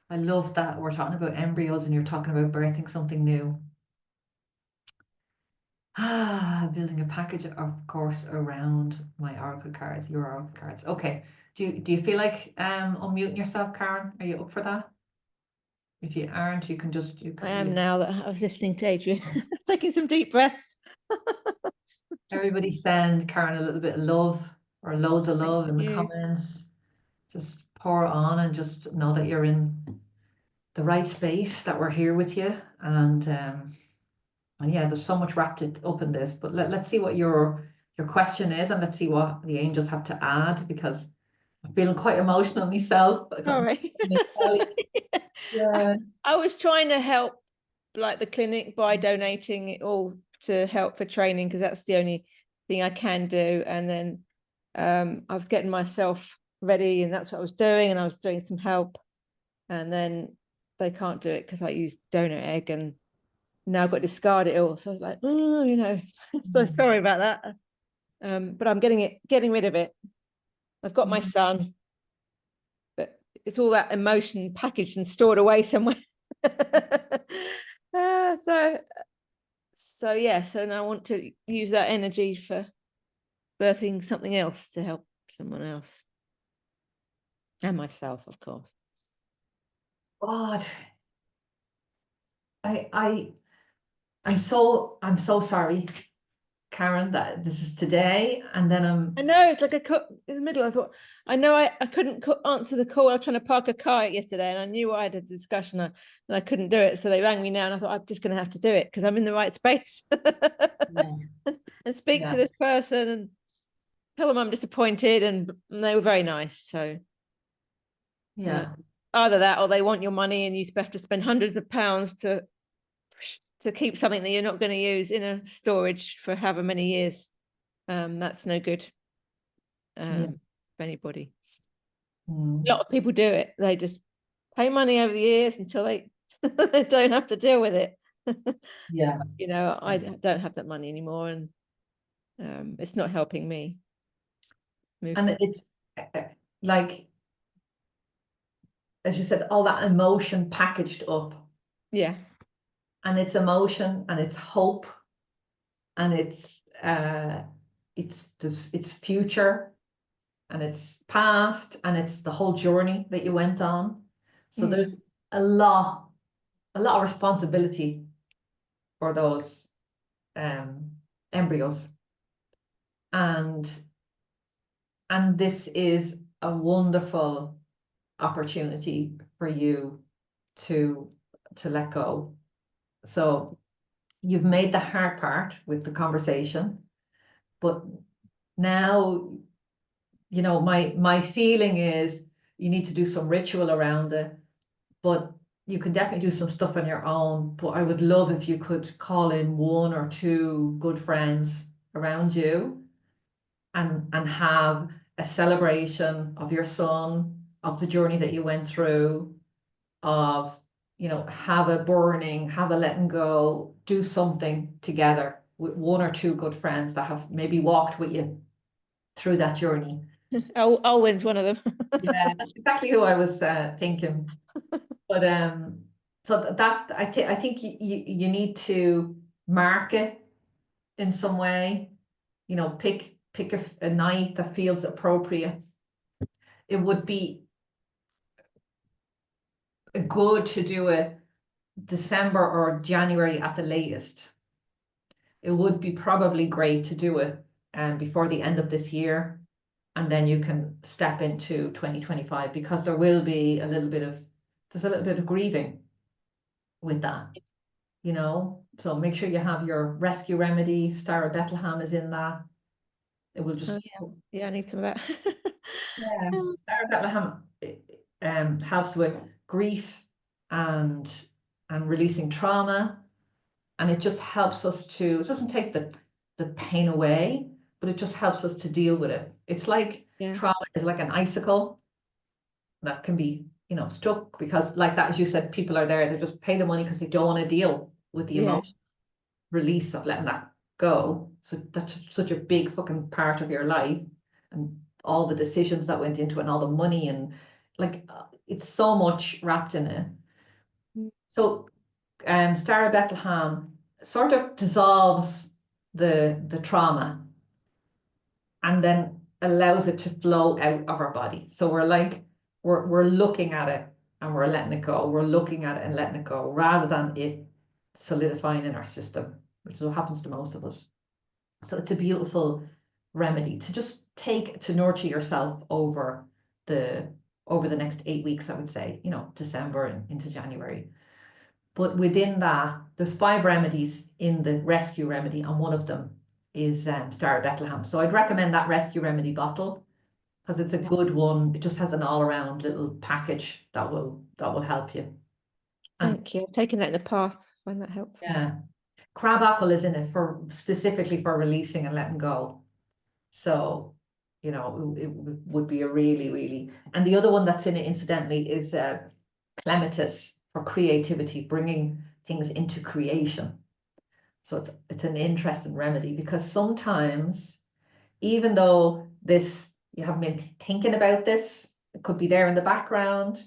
I love that we're talking about embryos and you're talking about birthing something new. Building a package of course around my oracle cards, your oracle cards. Okay. Do you feel like unmuting yourself, Karen? Are you up for that? If you aren't, you can just I am now that I was listening to Adrian. Taking some deep breaths. Everybody send Karen a little bit of love or loads of love in the comments. Just pour on and just know that you're in the right space, that we're here with you. And yeah, there's so much wrapped up in this, but let's see what your question is, and let's see what the angels have to add, because I'm feeling quite emotional myself. Sorry. Yeah. I was trying to help like the clinic by donating it all to help for training because that's the only thing I can do. And then I was getting myself ready, and that's what I was doing, and I was doing some help, and then they can't do it because I used donor egg, and now I've got to discard it all. So I was like, oh, you know, so sorry about that. But I'm getting rid of it. I've got my son, but it's all that emotion packaged and stored away somewhere. So yeah, so now I want to use that energy for birthing something else to help someone else and myself, of course. God, I'm so sorry, Karen, that this is today, and then I know it's like in the middle. I thought, I know I couldn't answer the call. I was trying to park a car yesterday, and I knew I had a discussion and I couldn't do it. So they rang me now, and I thought I'm just going to have to do it because I'm in the right space and speak to this person and tell them I'm disappointed, and they were very nice. So either that or they want your money and you have to spend hundreds of pounds to keep something that you're not going to use in a storage for however many years. That's no good for anybody. A lot of people do it. They just pay money over the years until they don't have to deal with it. You know, I don't have that money anymore, and it's not helping me move forward. It's like, as you said, all that emotion packaged up. And it's emotion, and it's hope, and it's future, and it's past, and it's the whole journey that you went on. So there's a lot of responsibility for those embryos, and this is a wonderful opportunity for you to let go. So you've made the hard part with the conversation, but now, you know, my feeling is you need to do some ritual around it, but you can definitely do some stuff on your own. But I would love if you could call in 1 or 2 good friends around you and have a celebration of your son, of the journey that you went through, of, you know, have a burning, have a letting go, do something together with 1 or 2 good friends that have maybe walked with you through that journey. Owen's one of them. Yeah, that's exactly who I was thinking. But so that I think you need to mark it in some way. You know, pick a night that feels appropriate. It would be good to do it December or January at the latest. It would be probably great to do it before the end of this year, and then you can step into 2025, because there will be a little bit of grieving with that, you know. So make sure you have your rescue remedy. Star of Bethlehem is in that. It will just I need some of that. Star of Bethlehem helps with grief and releasing trauma, and it just helps us to, it doesn't take the pain away, but it just helps us to deal with it. It's like trauma is like an icicle that can be, you know, stuck, because like that, as you said, people are there, they just pay the money because they don't want to deal with the emotion release of letting that go. So that's such a big fucking part of your life, and all the decisions that went into it, and all the money, and like it's so much wrapped in it. So Star of Bethlehem sort of dissolves the trauma and then allows it to flow out of our body. So we're like, we're looking at it and we're letting it go. We're looking at it and letting it go, rather than it solidifying in our system, which is what happens to most of us. So it's a beautiful remedy to just take to nurture yourself over the next 8 weeks, I would say, you know, December and into January. But within that, there's 5 remedies in the rescue remedy, and one of them is Star of Bethlehem. So I'd recommend that rescue remedy bottle, because it's a good one. It just has an all-around little package that will help you. Thank you. I've taken that in the past. I find that helpful. Yeah. crabapple is in it specifically for releasing and letting go. So, you know, it would be a really, really, and the other one that's in it, incidentally, is clematis for creativity, bringing things into creation. So it's an interesting remedy, because sometimes, even though you haven't been thinking about this, it could be there in the background,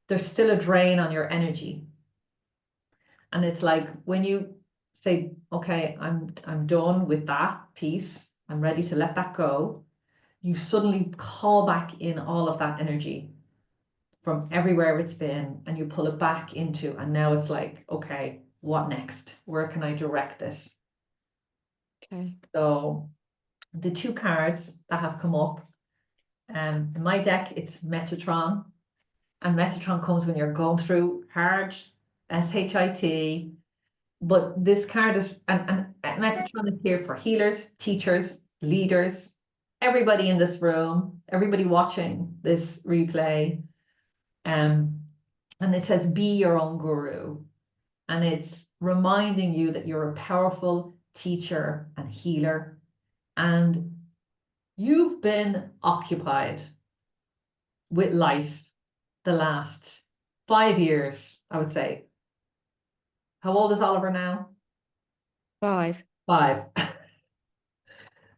there's still a drain on your energy. And it's like when you say, okay, I'm done with that piece, I'm ready to let that go, you suddenly call back in all of that energy from everywhere it's been, and you pull it back into, and now it's like, okay, what next? Where can I direct this? Okay. So the two cards that have come up, in my deck, it's Metatron. And Metatron comes when you're going through hard, SHIT. But this card is, and Metatron is here for healers, teachers, leaders, everybody in this room, everybody watching this replay. And it says, be your own guru. And it's reminding you that you're a powerful teacher and healer. And you've been occupied with life the last 5 years, I would say. How old is Oliver now? 5. 5.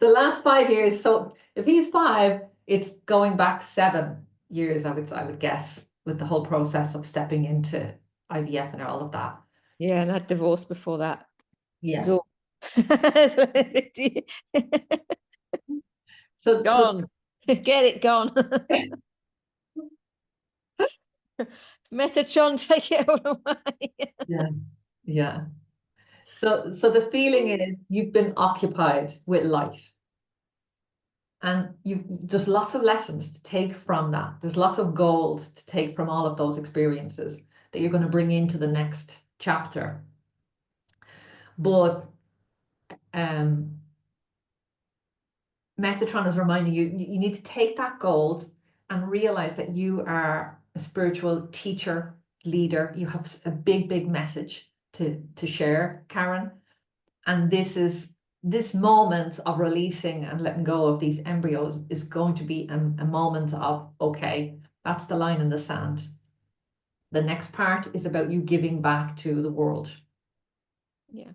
The last 5 years. So if he's 5, it's going back 7 years, I would guess, with the whole process of stepping into IVF and all of that. Yeah, and I had divorce before that. Yeah. So So gone. Get it gone. Metatron, take it all away. yeah, yeah. So the feeling is you've been occupied with life. And there's lots of lessons to take from that. There's lots of gold to take from all of those experiences that you're going to bring into the next chapter. But Metatron is reminding you need to take that gold and realize that you are a spiritual teacher, leader. You have a big, big message to share, Karen. And this moment of releasing and letting go of these embryos is going to be a moment of, okay, that's the line in the sand. The next part is about you giving back to the world. Yeah.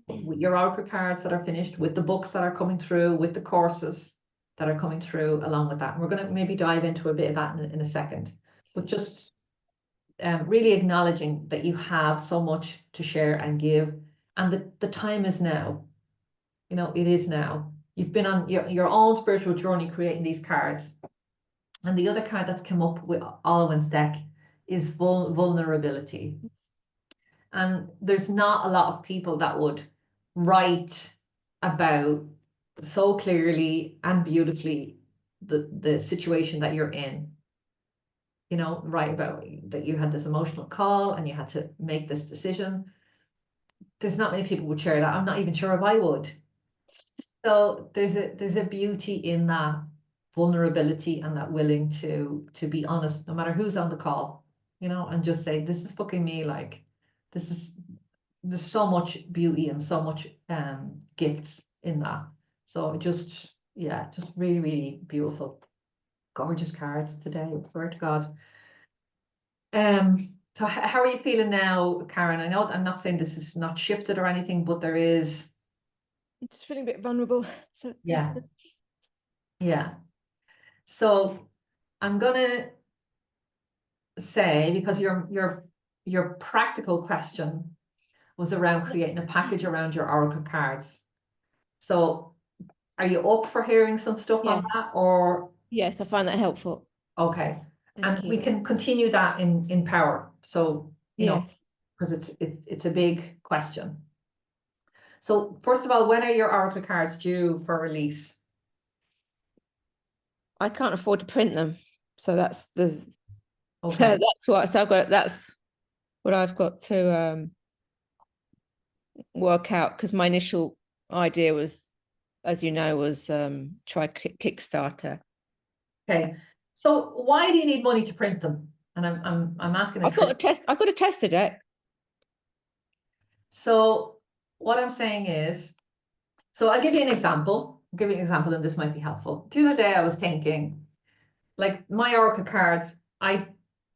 With your oracle cards that are finished, with the books that are coming through, with the courses that are coming through along with that. And we're going to maybe dive into a bit of that in a second. But just really acknowledging that you have so much to share and give. And the time is now. You know, it is now. You've been on your own spiritual journey creating these cards. And the other card that's come up with Alwyn's deck is vulnerability. And there's not a lot of people that would write about so clearly and beautifully the situation that you're in. You know, write about that you had this emotional call and you had to make this decision. There's not many people would share that. I'm not even sure if I would. So there's a beauty in that vulnerability and that willing to be honest, no matter who's on the call, you know, and just say, this is fucking me. Like, there's so much beauty and so much gifts in that. So just really, really beautiful, gorgeous cards today. I swear to God. So how are you feeling now, Karen? I know I'm not saying this is not shifted or anything, but there is. I'm just feeling a bit vulnerable. So Yeah. So I'm gonna say, because your practical question was around creating a package around your oracle cards. So are you up for hearing some stuff on that, or? Yes, I find that helpful. Okay. Thank And you. we can continue that in power. So, you know, because it's a big question. So first of all, when are your oracle cards due for release? I can't afford to print them, so that's the Okay. That's what I've got to work out, because my initial idea was, as you know, was try Kickstarter. Okay. So why do you need money to print them? And I'm asking. I've got a tester deck. So what I'm saying is, so I'll give you an example. I'll give you an example, and this might be helpful. The other day I was thinking, like my Oracle cards, I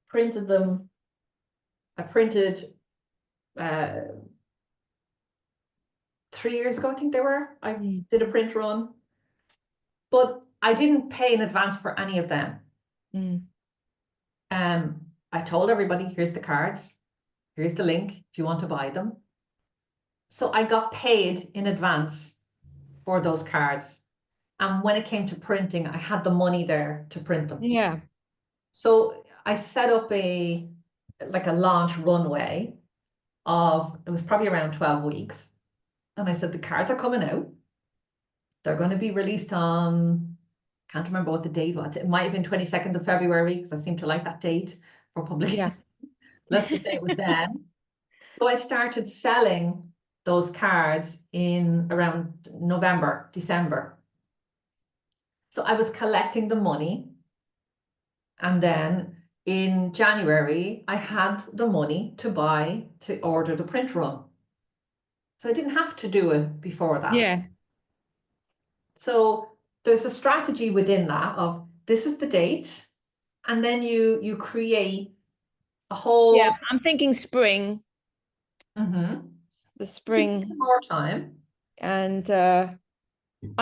printed them. I printed 3 years ago, I think they were. I did a print run, but I didn't pay in advance for any of them. I told everybody, here's the cards, here's the link if you want to buy them. So I got paid in advance for those cards. And when it came to printing, I had the money there to print them. Yeah. So I set up a launch runway of, it was probably around 12 weeks. And I said, the cards are coming out. They're going to be released on, can't remember what the date was. It might have been 22nd of February, because I seem to like that date for publication. Yeah. Let's just say it was then. So I started selling those cards in around November, December. So I was collecting the money. And then in January, I had the money to order the print run. So I didn't have to do it before that. Yeah. So there's a strategy within that of, this is the date. And then you create a whole... Yeah, I'm thinking spring. The spring. More time. And I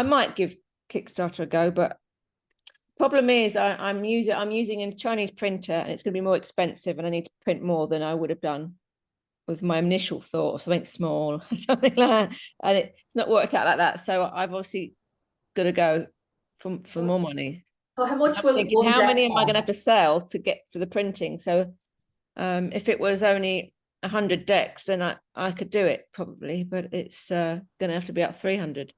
might give Kickstarter a go, but problem is I'm using a Chinese printer, and it's going to be more expensive, and I need to print more than I would have done with my initial thought of something small, something like that, and it's not worked out like that. So I've obviously got to go for more money. So how much I'm thinking, how many am I going to have to sell to get for the printing? So if it was only 100 decks, then I could do it probably, but it's going to have to be up 300.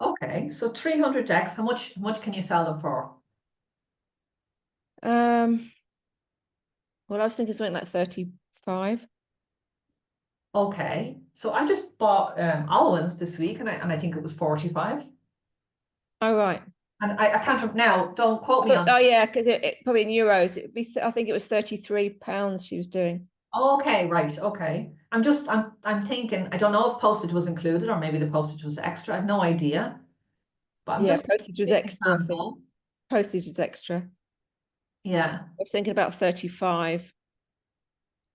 Okay, so 300 decks. How much can you sell them for? Well, I was thinking something like 35. Okay, so I just bought Alwyn's this week, and I think it was 45. Oh, right. And I can't remember now. Don't quote me on. Oh yeah, because it probably in euros. It'd be. I think it was £33 she was doing. Okay, right. Okay, I'm thinking. I don't know if postage was included, or maybe the postage was extra. I have no idea. But I'm just postage was extra. I think. Postage is extra. Yeah. I was thinking about 35.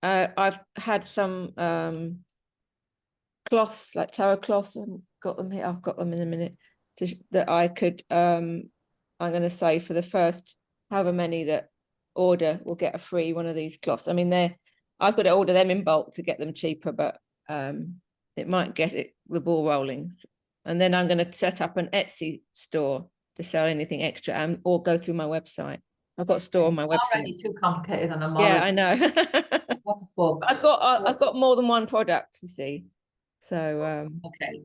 I've had some cloths, like tarot cloths. I've got them here. I've got them in a minute. That I could. I'm going to say for the first however many that order will get a free one of these cloths. I mean, I've got to order them in bulk to get them cheaper, but it might get the ball rolling. And then I'm going to set up an Etsy store to sell anything extra, or go through my website. I've got a store on my website. Already too complicated, and I'm yeah, I know. What the fuck? I've got more than one product, you see. So okay,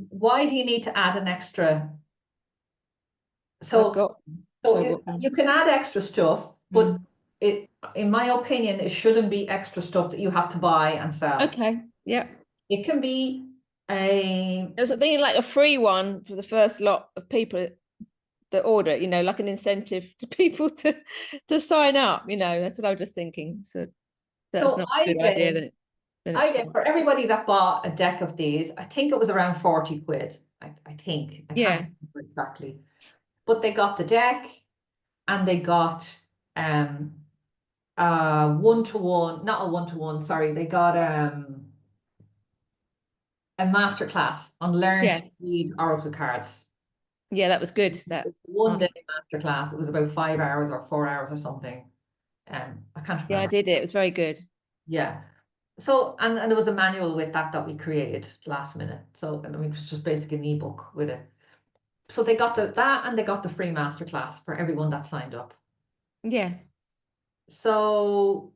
why do you need to add an extra? So you can add extra stuff, but in my opinion, it shouldn't be extra stuff that you have to buy and sell. Okay, yeah. It can be There's a thing like a free one for the first lot of people that order, like an incentive to people to sign up, that's what I was just thinking. So that's not a good idea. Then I get, for everybody that bought a deck of these, I think it was around 40 quid. I think. I can't remember exactly. But they got the deck, and they got one-to-one, not a one-to-one, sorry, they got a masterclass on learn to read Oracle cards. Yeah, that was good. That one-day masterclass. It was about 5 hours or 4 hours or something. I can't remember. Yeah, I did it. It was very good. Yeah. So, and there was a manual with that we created last minute. So, I mean, it was just basically an ebook with it. So they got that, and they got the free masterclass for everyone that signed up. Yeah. So,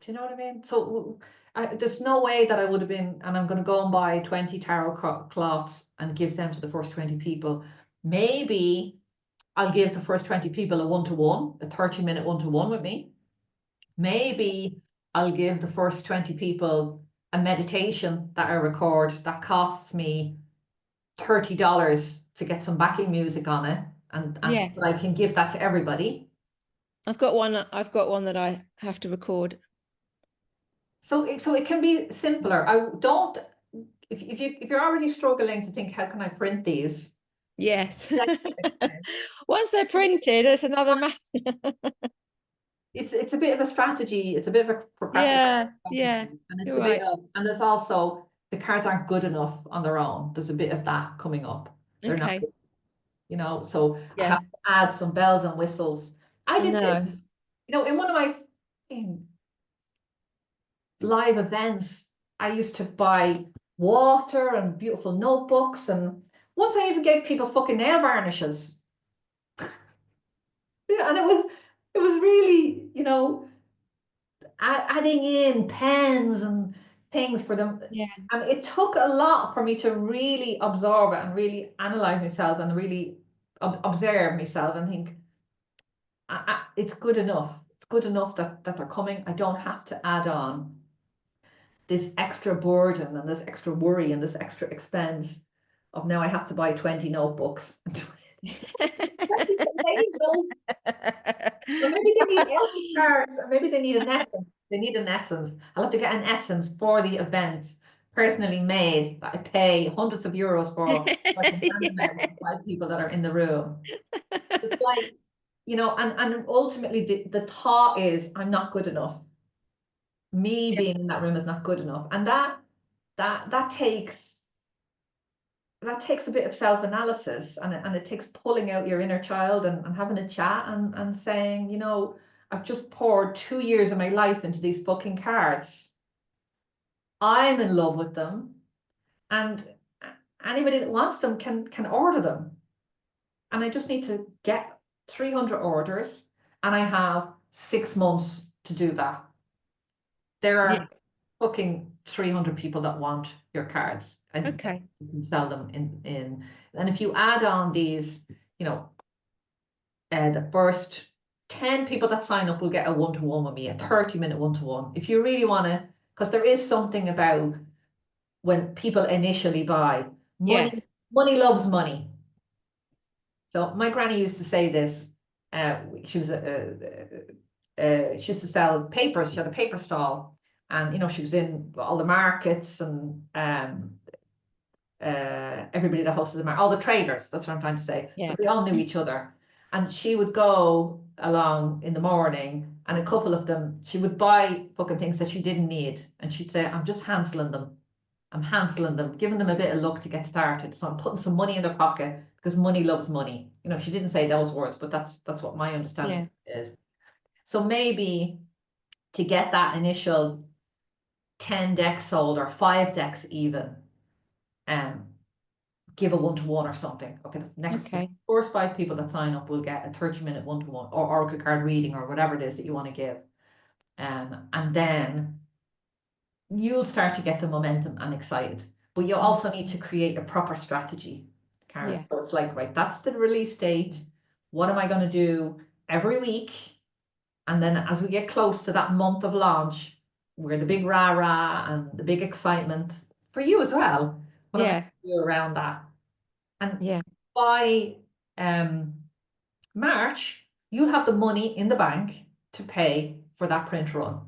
do you know what I mean? So there's no way that I would have been, and I'm going to go and buy 20 tarot cloths and give them to the first 20 people. Maybe I'll give the first 20 people a one-to-one, a 30-minute one-to-one with me. Maybe I'll give the first 20 people a meditation that I record that costs me $30 to get some backing music on it, and but I can give that to everybody. I've got one that I have to record. So it can be simpler. If you're already struggling to think, how can I print these? Yes. Once they're printed, it's another matter. It's a bit of a strategy. It's a bit of a Yeah, and it's you're a bit right. of, and there's also the cards aren't good enough on their own. There's a bit of that coming up. They're not, Okay. you know, so I Yeah. have to add some bells and whistles. I did No. this, you know, in one of my live events, I used to buy water and beautiful notebooks, and once I even gave people fucking nail varnishes. Yeah, and it was really, you know, adding in pens and things for them. Yeah. And it took a lot for me to really absorb it and really analyze myself and really observe myself and think, it's good enough. It's good enough that they're coming. I don't have to add on this extra burden and this extra worry and this extra expense of now I have to buy 20 notebooks. 20 containers. Or maybe they need essence cards, or maybe they need an essence. They need an essence. I'll have to get an essence for the event, personally made, that I pay hundreds of euros for, so I can hand them out to 5 people that are in the room. It's like, you know, and ultimately the thought is, I'm not good enough. Me being in that room is not good enough. And that takes a bit of self-analysis, and it takes pulling out your inner child and having a chat and saying, you know, I've just poured 2 years of my life into these fucking cards. I'm in love with them, and anybody that wants them can order them. And I just need to get 300 orders, and I have 6 months to do that. There are fucking 300 people that want your cards, and Okay. you can sell them in. And if you add on these, you know, the first 10 people that sign up will get a one-to-one with me, a 30-minute one-to-one. If you really want to, because there is something about when people initially buy, money loves money. So my granny used to say this. She was she used to sell papers. She had a paper stall, and you know, she was in all the markets and everybody that hosted the market, all the traders. That's what I'm trying to say. Yeah. So they all knew each other, and she would go along in the morning, and a couple of them, she would buy fucking things that she didn't need, and she'd say, "I'm just handling them. I'm handling them, giving them a bit of luck to get started. So I'm putting some money in their pocket because money loves money." You know, she didn't say those words, but that's what my understanding is. So maybe to get that initial 10 decks sold, or 5 decks even, give a one-to-one or something. Okay, the first 5 people that sign up will get a 30-minute one-to-one or oracle card reading or whatever it is that you want to give. And then you'll start to get the momentum and excited. But you also need to create a proper strategy, Karen. So it's like, right, that's the release date. What am I going to do every week? And then as we get close to that month of launch, where the big rah-rah and the big excitement for you as well, what am I going to do around that? And by March, you'll have the money in the bank to pay for that print run.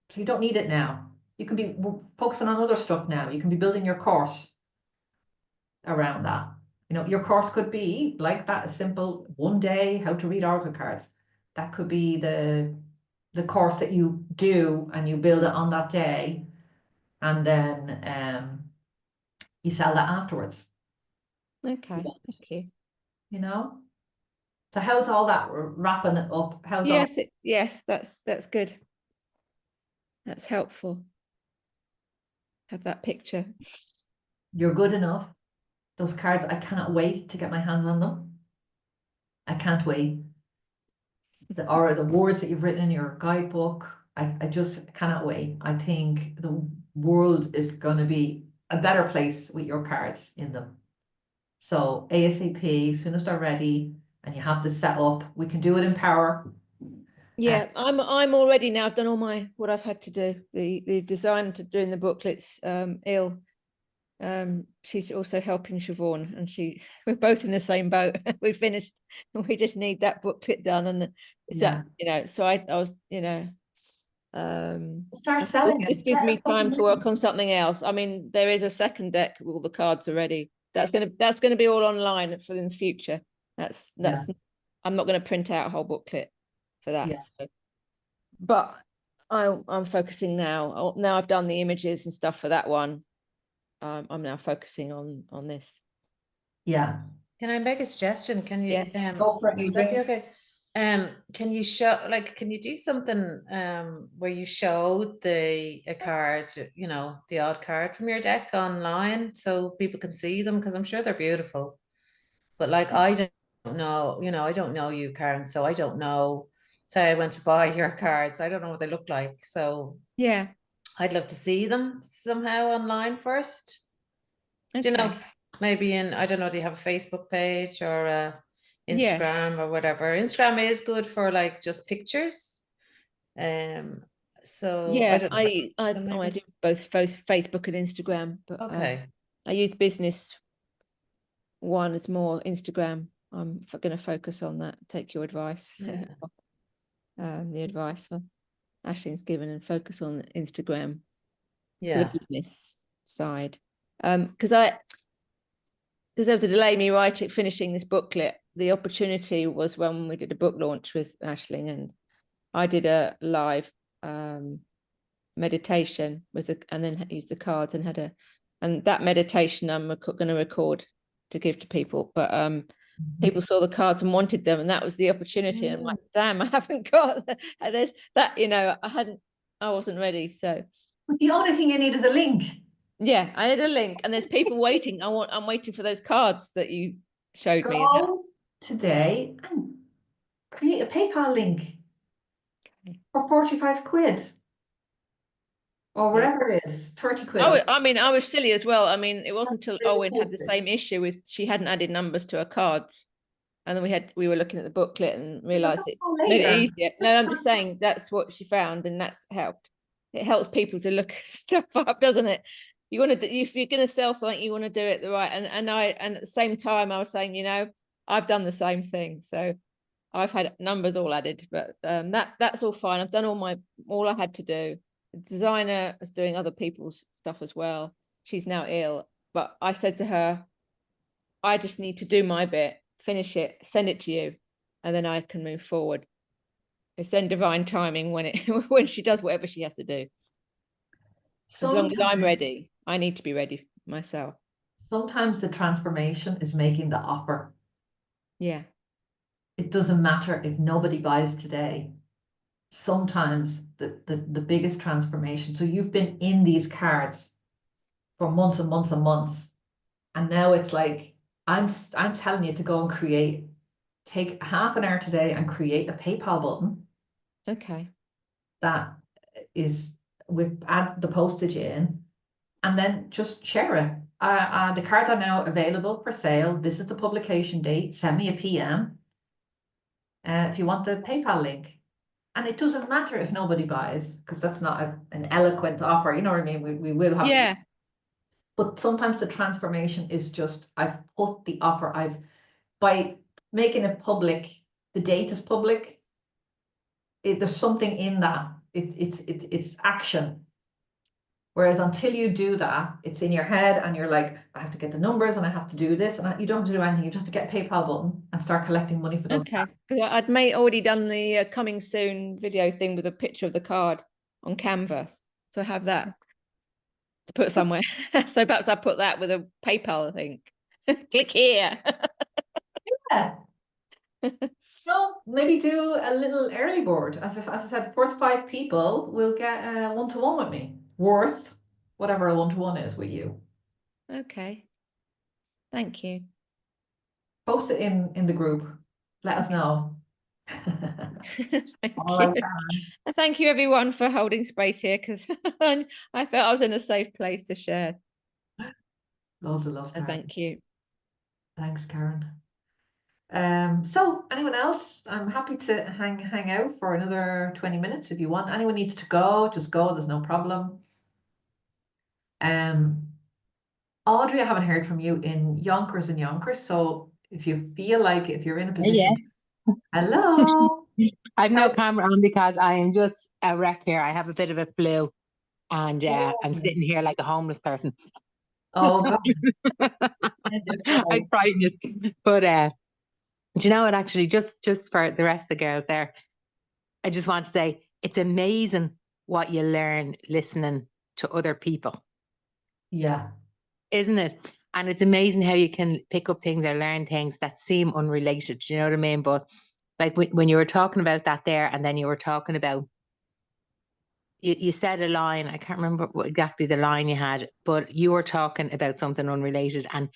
So you don't need it now. You can be focusing on other stuff now. You can be building your course around that. You know, your course could be like that, a simple 1 day how to read oracle cards. That could be the course that you do, and you build it on that day, and then you sell that afterwards. Okay, thank you. You know, so how's all that wrapping it up? How's yes, that's good. That's helpful. Have that picture. You're good enough. Those cards, I cannot wait to get my hands on them. I can't wait. Or the words that you've written in your guidebook, I just cannot wait. I think the world is going to be a better place with your cards in them. So ASAP, as soon as they're ready and you have this set up, we can do it in Power. Yeah, I'm already now done all what I've had to do. The design to doing the booklets, Il. She's also helping Siobhan, and we're both in the same boat. We finished, and we just need that booklet done, and it's that, you know. So I was, you know, Start selling it. This gives me time to work on something else. I mean, there is a second deck with all the cards already. That's gonna be all online for in the future. That's I'm not going to print out a whole booklet for that. Yeah. So. But I'm focusing now. Now I've done the images and stuff for that one. I'm now focusing on this. Yeah. Can I make a suggestion? Can you go for it, would that be okay? Can you show, like, can you do something where you show a card, you know, the odd card from your deck online so people can see them, because I'm sure they're beautiful. But like, I don't know, you know, I don't know you, Karen, so I don't know. Say I went to buy your cards, I don't know what they look like. So yeah, I'd love to see them somehow online first. okay. Do you know, maybe I don't know, do you have a Facebook page or a Instagram or whatever? Instagram is good for like just pictures. So yeah, I don't know. I do both Facebook and Instagram, but okay. I use business one. It's more Instagram. I'm going to focus on that. Take your advice. Yeah. The advice Ashley's given, and focus on Instagram. Yeah. For the business side. Because there was a delay me finishing this booklet. The opportunity was when we did a book launch with Aisling, and I did a live meditation and then used the cards and that meditation I'm going to record to give to people. But people saw the cards and wanted them, and that was the opportunity. And I'm like, damn, I haven't got that. You know, I wasn't ready. So the only thing you need is a link. Yeah, I need a link, and there's people waiting. I'm waiting for those cards that you showed me. Go today and create a PayPal link for 45 quid. Or whatever it is, 30 quid. I mean, I was silly as well. I mean, it wasn't until Owen had the same issue with, she hadn't added numbers to her cards. And then we were looking at the booklet and realized it made it easier. No, I'm just saying that's what she found, and that's helped. It helps people to look stuff up, doesn't it? You want to, if you're going to sell something, you want to do it the right. And at the same time, I was saying, you know, I've done the same thing. So I've had numbers all added, but that's all fine. I've done all I had to do. The designer is doing other people's stuff as well. She's now ill, but I said to her, I just need to do my bit, finish it, send it to you, and then I can move forward. It's then divine timing when she does whatever she has to do. As long as I'm ready, I need to be ready myself. Sometimes the transformation is making the offer. Yeah. It doesn't matter if nobody buys today. Sometimes the biggest transformation. So you've been in these cards for months and months and months, and now it's like, I'm telling you to go and take half an hour today and create a PayPal button. Okay. That is, add the postage in, and then just share it. The cards are now available for sale. This is the publication date. Send me a PM if you want the PayPal link. And it doesn't matter if nobody buys, because that's not an eloquent offer. You know what I mean? We will have. Yeah. But sometimes the transformation is just, I've put the offer, by making it public, the date is public. There's something in that. It's action. Whereas until you do that, it's in your head and you're like, I have to get the numbers and I have to do this, and you don't have to do anything. You just have to get a PayPal button and start collecting money for those. Okay. I'd already done the coming soon video thing with a picture of the card on Canvas. So I have that to put somewhere. So perhaps I put that with a PayPal, I think. Click here. Yeah. So maybe do a little early board. As I said, the first 5 people will get a one-to-one with me, worth whatever a one-to-one is with you. Okay. Thank you. Post it in the group. Let us know. Thank you. Thank you everyone for holding space here, because I felt I was in a safe place to share. Loads of love, Karen. Thank you. Thanks, Karen. So anyone else? I'm happy to hang out for another 20 minutes if you want. Anyone needs to go, just go, there's no problem. Audrey, I haven't heard from you in Yonkers. So if you feel like, if you're in a position, hello. I've no camera on because I am just a wreck here. I have a bit of a flu and I'm sitting here like a homeless person. Oh, God. I frighten you. But do you know what, actually, just for the rest of the girls there, I just want to say it's amazing what you learn listening to other people. Yeah. Isn't it? And it's amazing how you can pick up things or learn things that seem unrelated. Do you know what I mean? But like when you were talking about that there, and then you were talking about, you said a line, I can't remember what exactly the line you had, but you were talking about something unrelated. And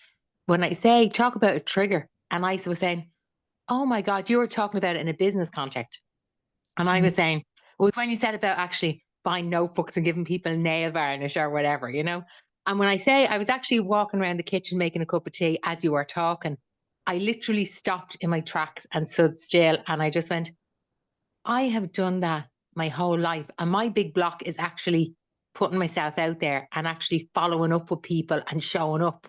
when I say talk about a trigger, and I was saying, oh my God, you were talking about it in a business context. And I was saying, it was when you said about actually buying notebooks and giving people nail varnish or whatever, you know? And when I say I was actually walking around the kitchen making a cup of tea as you were talking, I literally stopped in my tracks and stood still. And I just went, I have done that my whole life. And my big block is actually putting myself out there and actually following up with people and showing up.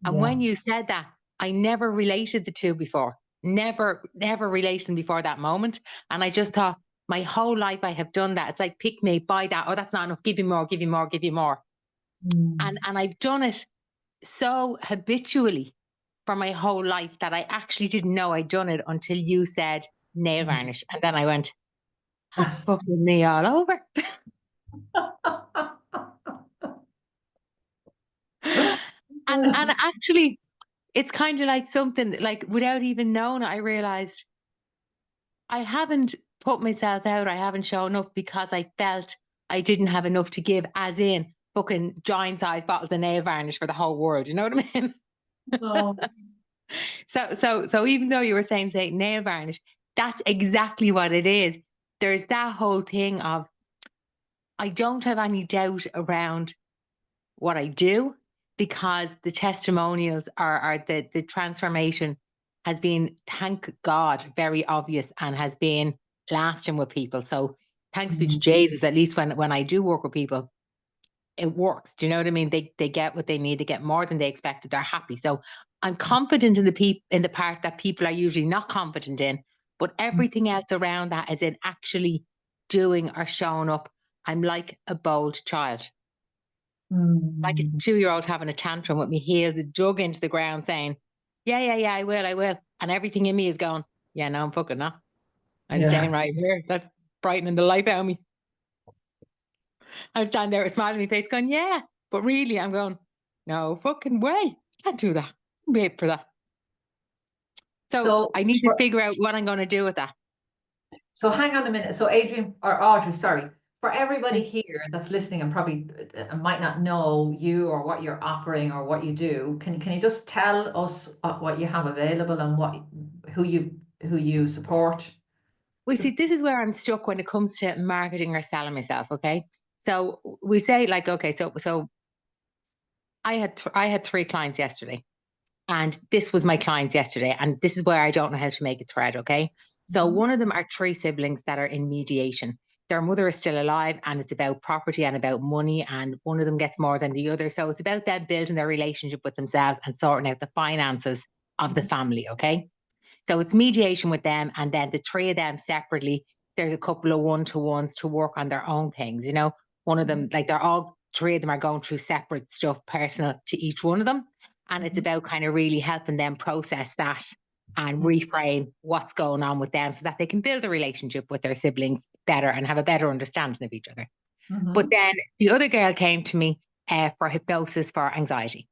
And when you said that, I never related the two before. Never related them before that moment. And I just thought, my whole life I have done that. It's like, pick me, buy that. Oh, that's not enough. Give you more, give you more, give you more. And I've done it so habitually for my whole life that I actually didn't know I'd done it until you said nail varnish. And then I went, that's fucking me all over. and actually, it's kind of like something like, without even knowing it, I realized I haven't put myself out. I haven't shown up because I felt I didn't have enough to give, as in fucking giant size bottles of nail varnish for the whole world. You know what I mean? Oh. So even though you were saying, say, nail varnish, that's exactly what it is. There's that whole thing of, I don't have any doubt around what I do, because the testimonials are the transformation has been, thank God, very obvious and has been lasting with people. So thanks be to Jesus, at least when I do work with people, it works. Do you know what I mean? They get what they need. They get more than they expected. They're happy. So I'm confident in the part that people are usually not confident in, but everything else around that is in actually doing or showing up. I'm like a bold child. Like a 2-year-old having a tantrum with me heels dug into the ground saying, yeah, I will. And everything in me is going, yeah, no, I'm fucking not. I'm staying right here. That's brightening the life out of me. I'm standing there with a smile on my face going, yeah. But really, I'm going, no fucking way. Can't do that. Wait for that. So I need to figure out what I'm going to do with that. So hang on a minute. So Adrian or Audrey, sorry, for everybody here that's listening and probably might not know you or what you're offering or what you do, can you just tell us what you have available and who you support? We see, this is where I'm stuck when it comes to marketing or selling myself. Okay, so we say like, okay, so I had 3 clients yesterday, and this was my clients yesterday, and this is where I don't know how to make a thread. Okay, so one of them are 3 siblings that are in mediation. Their mother is still alive, and it's about property and about money, and one of them gets more than the other. So it's about them building their relationship with themselves and sorting out the finances of the family. Okay, so it's mediation with them, and then the 3 of them separately, there's a couple of one-to-ones to work on their own things. You know, one of them, like, they're all 3 of them are going through separate stuff, personal to each one of them. And it's about kind of really helping them process that and reframe what's going on with them so that they can build a relationship with their siblings better and have a better understanding of each other. But then the other girl came to me for hypnosis for anxiety.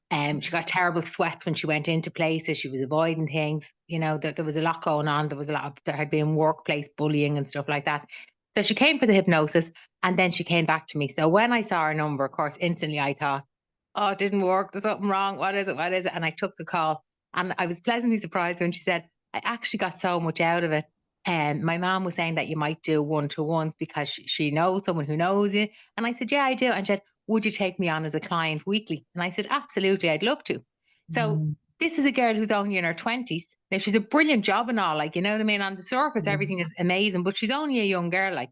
She got terrible sweats when she went into places. She was avoiding things. You know, there was a lot going on. There had been workplace bullying and stuff like that. So she came for the hypnosis, and then she came back to me. So when I saw her number, of course, instantly I thought, oh, it didn't work. There's something wrong. What is it? And I took the call, and I was pleasantly surprised when she said, I actually got so much out of it. And my mom was saying that you might do one-to-ones because she knows someone who knows you. And I said, yeah, I do. And she said, would you take me on as a client weekly? And I said, absolutely, I'd love to. So this is a girl who's only in her 20s. Now, she's a brilliant job and all, like, you know what I mean? On the surface, everything is amazing, but she's only a young girl, like,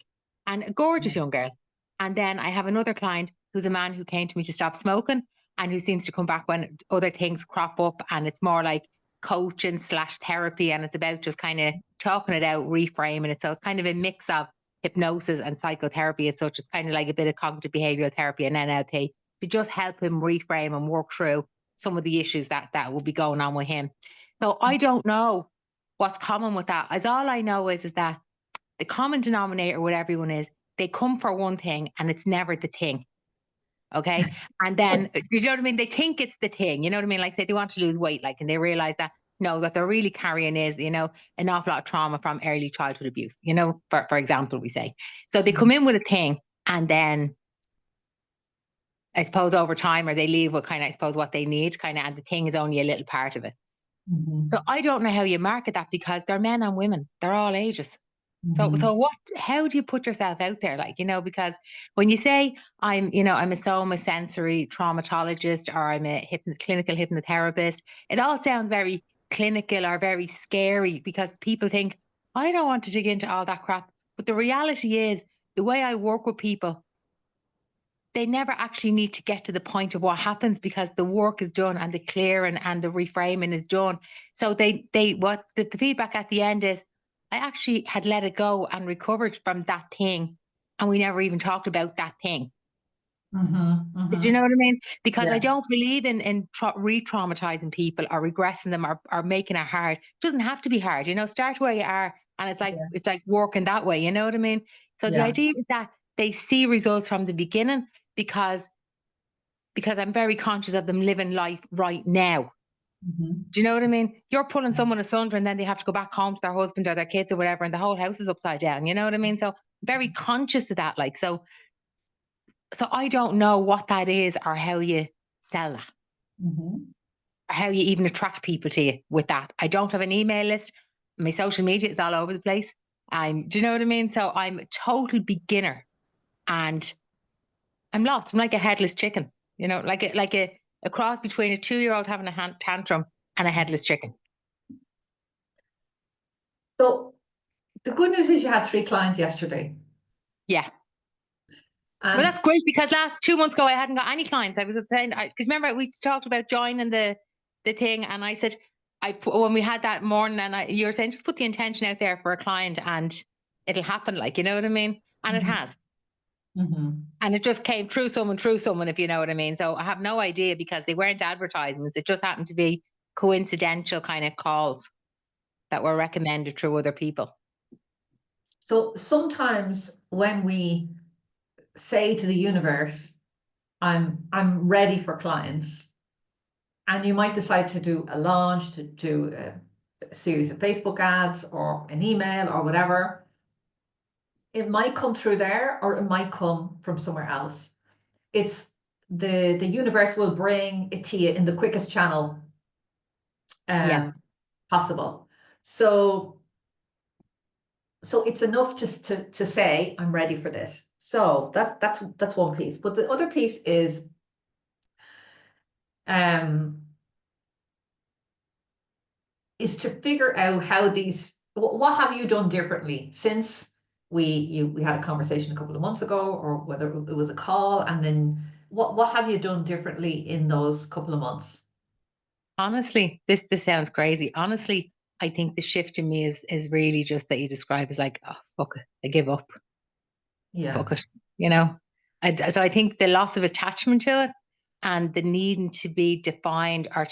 and a gorgeous young girl. And then I have another client who's a man who came to me to stop smoking, and who seems to come back when other things crop up. And it's more like coaching / therapy, and it's about just kind of talking it out, reframing it. So it's kind of a mix of hypnosis and psychotherapy as such. It's kind of like a bit of cognitive behavioral therapy and NLP to just help him reframe and work through some of the issues that will be going on with him. So I don't know what's common with that. As all I know is that the common denominator with everyone is they come for one thing and it's never the thing. Okay. And then, you know what I mean? They think it's the thing, you know what I mean? Like say they want to lose weight, like, and they realize that no, what they're really carrying is, you know, an awful lot of trauma from early childhood abuse, you know, for example, we say. So they come in with a thing and then I suppose over time, or they leave with kind of, I suppose, what they need kind of, and the thing is only a little part of it. So I don't know how you market that because they're men and women, they're all ages. So what, how do you put yourself out there? Like, you know, because when you say I'm a somasensory traumatologist or I'm a clinical hypnotherapist, it all sounds very clinical or very scary because people think, I don't want to dig into all that crap. But the reality is the way I work with people, they never actually need to get to the point of what happens because the work is done and the clearing and the reframing is done. So what the feedback at the end is, I actually had let it go and recovered from that thing. And we never even talked about that thing. Do you know what I mean? Because I don't believe in re-traumatizing people or regressing them or making it hard. It doesn't have to be hard, you know, start where you are. And it's like working that way, you know what I mean? So the idea is that they see results from the beginning because I'm very conscious of them living life right now. Do you know what I mean? You're pulling someone asunder and then they have to go back home to their husband or their kids or whatever, and the whole house is upside down. You know what I mean? So very conscious of that. Like, so I don't know what that is or how you sell that. Or how you even attract people to you with that. I don't have an email list. My social media is all over the place. Do you know what I mean? So I'm a total beginner and I'm lost. I'm like a headless chicken, you know, like a cross between a 2-year-old having a tantrum and a headless chicken. So the good news is you had 3 clients yesterday. Yeah. Well, that's great because last 2 months ago, I hadn't got any clients. I was just saying, because remember we talked about joining the thing. And I said, when we had that morning and you were saying, just put the intention out there for a client and it'll happen. Like, you know what I mean? And it has. And it just came through someone, if you know what I mean. So I have no idea because they weren't advertisements. It just happened to be coincidental kind of calls that were recommended through other people. So sometimes when we say to the universe, I'm ready for clients, and you might decide to do a launch, to do a series of Facebook ads or an email or whatever, it might come through there or it might come from somewhere else. It's the universe will bring it to you in the quickest channel possible. So it's enough just to say I'm ready for this. So that's one piece. But the other piece is to figure out how what have you done differently since we had a conversation a couple of months ago, or whether it was a call, and then what have you done differently in those couple of months? Honestly, this sounds crazy. Honestly, I think the shift in me is really just that you describe as like, oh, fuck it, I give up. Yeah. Fuck it, you know? So I think the loss of attachment to it and the needing to be defined or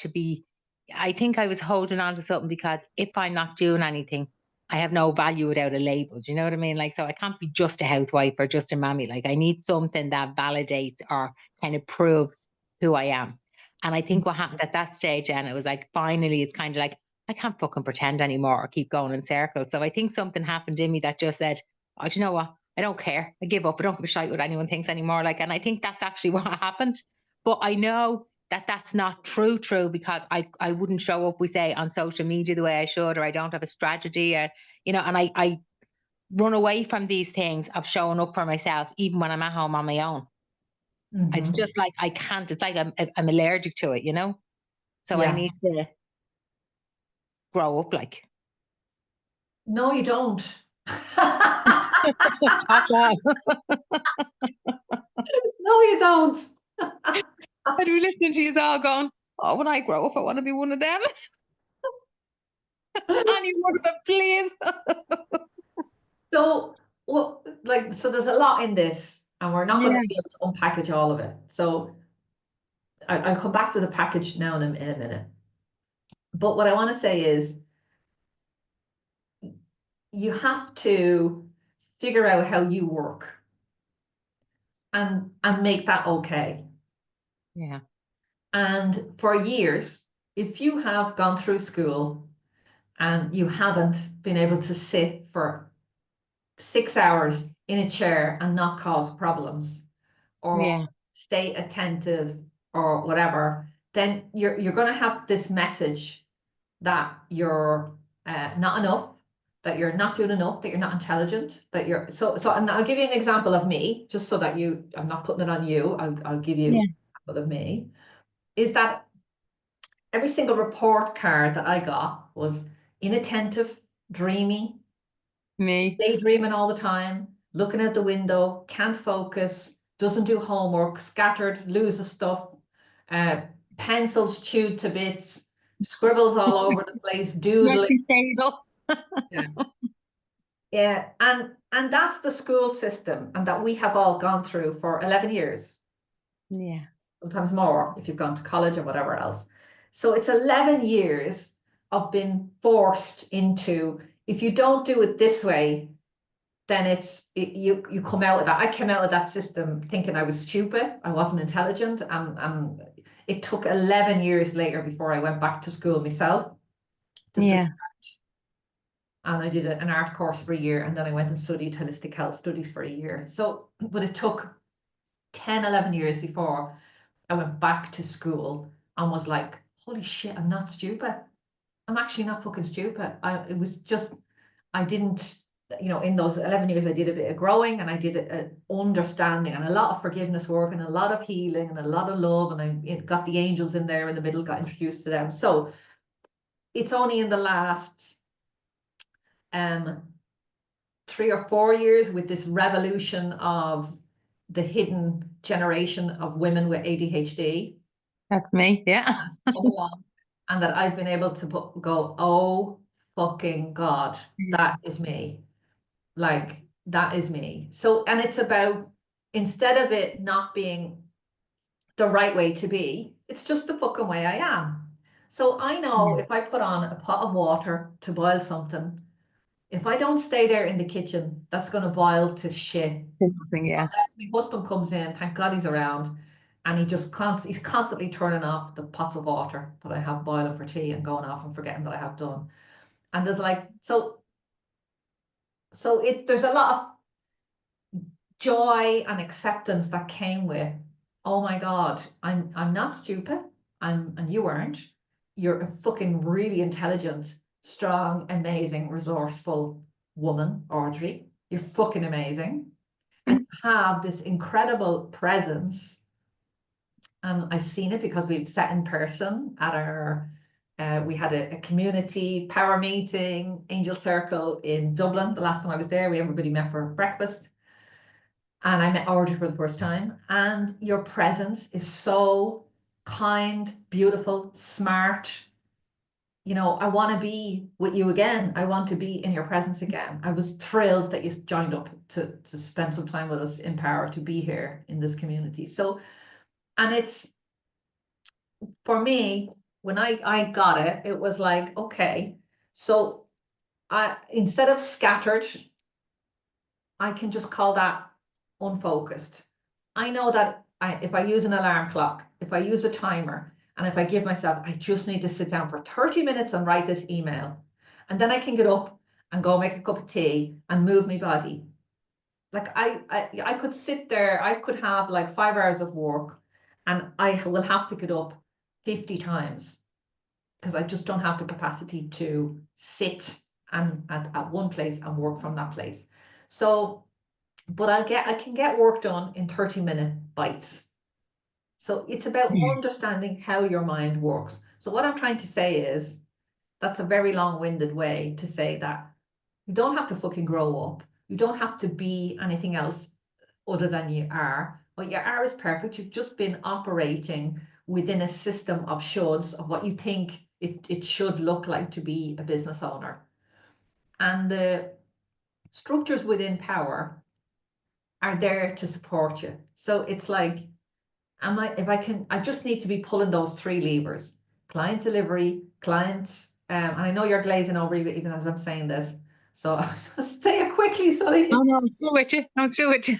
I think I was holding on to something because if I'm not doing anything, I have no value without a label. Do you know what I mean? Like, so I can't be just a housewife or just a mammy. Like I need something that validates or kind of proves who I am. And I think what happened at that stage, and it was like, finally, it's kind of like, I can't fucking pretend anymore or keep going in circles. So I think something happened in me that just said, oh, do you know what? I don't care. I give up. I don't give a shite what anyone thinks anymore. Like, and I think that's actually what happened. But I know that that's not true because I wouldn't show up, we say, on social media the way I should, or I don't have a strategy, or, you know, and I run away from these things of showing up for myself, even when I'm at home on my own. It's just like, I can't, it's like I'm allergic to it, you know? So I need to grow up like. No, you don't. No, you don't. I'd be listening to you all going, oh, when I grow up, I want to be one of them. Any more of it, please? So, well, like, so there's a lot in this, and we're not going to be able to unpackage all of it. So I'll come back to the package now in a minute. But what I want to say is you have to figure out how you work and make that okay. Yeah. And for years, if you have gone through school and you haven't been able to sit for 6 hours in a chair and not cause problems, or stay attentive or whatever, then you're going to have this message that you're not enough, that you're not doing enough, that you're not intelligent, that you're so. And I'll give you an example of me, just so that I'm not putting it on you. I'll give you an example of me. Is that every single report card that I got was inattentive, dreamy, daydreaming all the time, looking out the window, can't focus, doesn't do homework, scattered, loses stuff, pencils chewed to bits, scribbles all over the place, doodling. Yeah, and that's the school system, and that we have all gone through for 11 years. Yeah. Sometimes more if you've gone to college or whatever else. So it's 11 years of being forced into, if you don't do it this way, then you come out of that. I came out of that system thinking I was stupid, I wasn't intelligent, and it took 11 years later before I went back to school myself to study art. And I did an art course for a year, and then I went and studied holistic health studies for a year. So, but it took 10, 11 years before I went back to school and was like, holy shit, I'm not stupid. I'm actually not fucking stupid. It was just, I didn't, in those 11 years, I did a bit of growing, and I did a understanding and a lot of forgiveness work and a lot of healing and a lot of love. And I got the angels in there in the middle, got introduced to them. So it's only in the last 3 or 4 years, with this revolution of the hidden generation of women with ADHD. That's me, yeah. And that I've been able to go, oh fucking God, that is me. Like, that is me. So, and it's about, instead of it not being the right way to be, it's just the fucking way I am. So I know if I put on a pot of water to boil something, if I don't stay there in the kitchen, that's going to boil to shit. Yeah. Unless my husband comes in, thank God he's around, and he's constantly turning off the pots of water that I have boiling for tea and going off and forgetting that I have done. And there's like, so there's a lot of joy and acceptance that came with, oh my God, I'm not stupid. And you aren't. You're a fucking really intelligent, strong, amazing, resourceful woman, Audrey. You're fucking amazing. And have this incredible presence. And I've seen it because we've sat in person at our, we had a community power meeting, Angel Circle in Dublin. The last time I was there, everybody met for breakfast. And I met Audrey for the first time. And your presence is so kind, beautiful, smart. I want to be with you again. I want to be in your presence again. I was thrilled that you joined up to spend some time with us in Power, to be here in this community. So, and it's, for me, when I got it, it was like, okay, so instead of scattered, I can just call that unfocused. I know that if I use an alarm clock, if I use a timer, and if I give myself, I just need to sit down for 30 minutes and write this email, and then I can get up and go make a cup of tea and move my body. Like I could sit there, I could have like 5 hours of work, and I will have to get up 50 times because I just don't have the capacity to sit and at one place and work from that place. So, but I can get work done in 30-minute bites. So it's about understanding how your mind works. So what I'm trying to say is, that's a very long-winded way to say that you don't have to fucking grow up. You don't have to be anything else other than you are. What you are is perfect. You've just been operating within a system of shoulds, of what you think it should look like to be a business owner. And the structures within Power are there to support you. So it's like, I just need to be pulling those 3 levers: client delivery, clients, and I know you're glazing over even as I'm saying this, so I'll just say it quickly so that Oh no, I'm still with you. I'm still with you.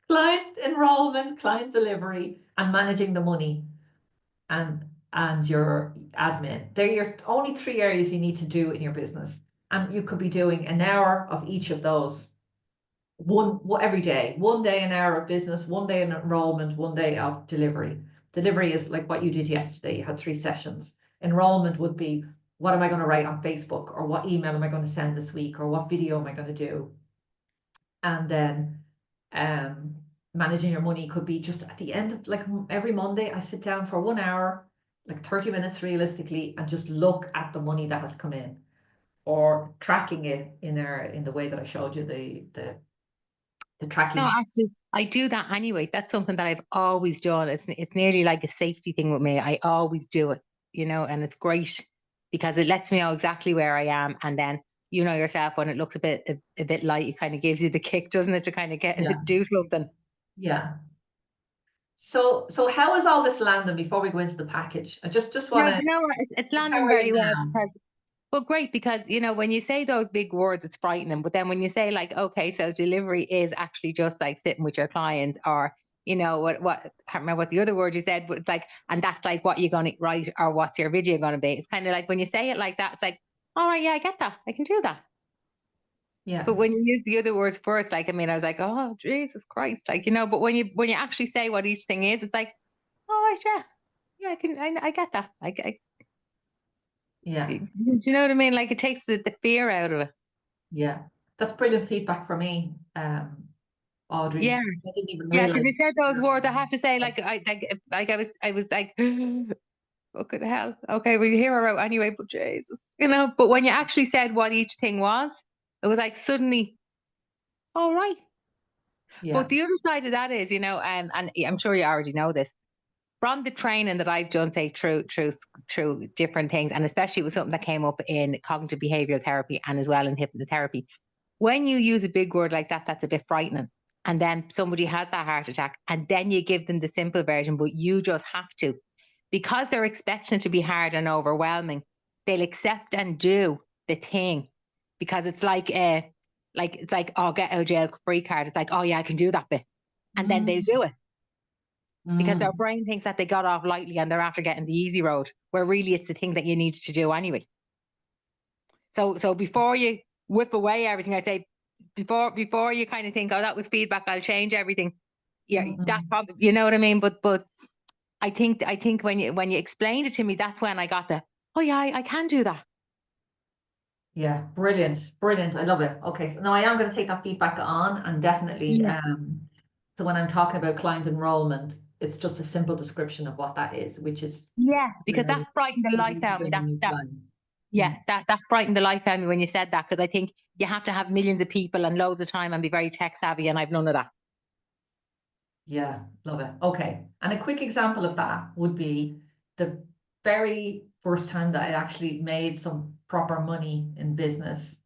client enrollment, client delivery, and managing the money, and your admin. They're your only 3 areas you need to do in your business. And you could be doing an hour of each of those every day. 1 day an hour of business, 1 day in enrollment, 1 day of delivery. Delivery is like what you did yesterday. You had 3 sessions. Enrollment would be, what am I going to write on Facebook, or what email am I going to send this week, or what video am I going to do? And then managing your money could be just at the end of, like, every Monday I sit down for 1 hour, like 30 minutes realistically, and just look at the money that has come in, or tracking it in the way that I showed you, the tracking. No, actually, I do that anyway. That's something that I've always done. It's nearly like a safety thing with me. I always do it, and it's great because it lets me know exactly where I am. And then, yourself, when it looks a bit light, it kind of gives you the kick, doesn't it, to kind of get and do something. Yeah. So how is all this landing before we go into the package? I just want to. No, it's landing very well because. Well, great, because, when you say those big words, it's frightening. But then when you say, like, okay, so delivery is actually just like sitting with your clients, or, what I can't remember what the other word you said, but it's like, and that's like what you're going to write, or what's your video going to be. It's kind of like when you say it like that, it's like, all right, yeah, I get that. I can do that. Yeah. But when you use the other words first, like, I was like, oh, Jesus Christ. Like, but when you actually say what each thing is, it's like, all right, yeah, I get that. Yeah. Do you know what I mean? Like, it takes the fear out of it. Yeah. That's brilliant feedback for me, Audrey. Yeah. I didn't even Yeah, realize. because you said those words, I have to say, like, I was like, fucking hell. Okay, well, you hear her out anyway, but Jesus, but when you actually said what each thing was, it was like suddenly, all right. Yeah. But the other side of that is, and I'm sure you already know this, from the training that I've done, say, through different things, and especially with something that came up in cognitive behavioral therapy and as well in hypnotherapy, when you use a big word like that, that's a bit frightening. And then somebody has that heart attack, and then you give them the simple version, but you just have to, because they're expecting it to be hard and overwhelming, they'll accept and do the thing, because it's like, oh, get out of jail free card. It's like, oh yeah, I can do that bit. And then they'll do it. Because their brain thinks that they got off lightly and they're after getting the easy road, where really it's the thing that you need to do anyway. So before you whip away everything, I'd say, before you kind of think, oh, that was feedback, I'll change everything. Yeah, that probably, you know what I mean? But I think when you explained it to me, that's when I got the, oh yeah, I can do that. Yeah, brilliant. I love it. Okay, so now I am going to take that feedback on, and definitely, so when I'm talking about client enrollment, it's just a simple description of what that is, which is, because that frightened the life out of me. That frightened the life out of me when you said that, because I think you have to have millions of people and loads of time and be very tech savvy, and I've none of that. Yeah, love it. Okay, and a quick example of that would be the very first time that I actually made some proper money in business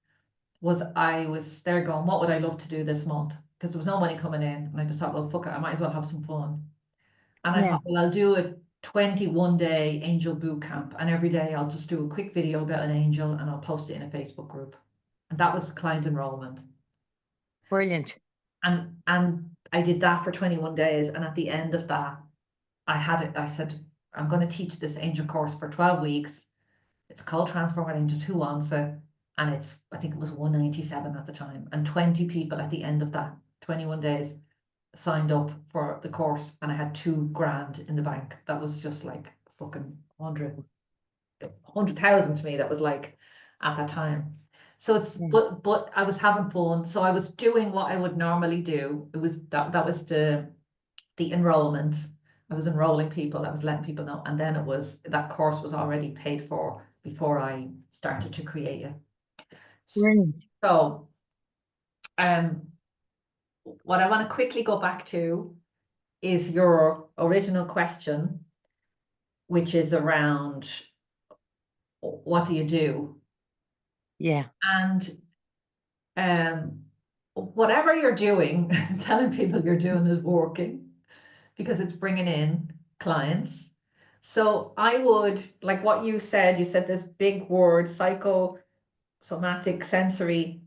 I was there going, what would I love to do this month? Because there was no money coming in, and I just thought, well, fuck it, I might as well have some fun. And I thought, well, I'll do a 21-day angel boot camp, and every day I'll just do a quick video about an angel, and I'll post it in a Facebook group. And that was client enrollment. Brilliant. And I did that for 21 days, and at the end of that, I said, I'm going to teach this angel course for 12 weeks. It's called Transforming Angels, who wants it? And I think it was 197 at the time, and 20 people at the end of that 21 days signed up for the course, and I had $2,000 in the bank. That was just like fucking 100,000 to me. That was like at that time. So it's but I was having fun. So I was doing what I would normally do. It was that was the enrollment. I was enrolling people. I was letting people know, and then that course was already paid for before I started to create it. So, what I want to quickly go back to is your original question. which is around what do you do? Yeah. And whatever you're doing, telling people you're doing is working because it's bringing in clients. So I would, like what you said this big word, psychosomatic sensory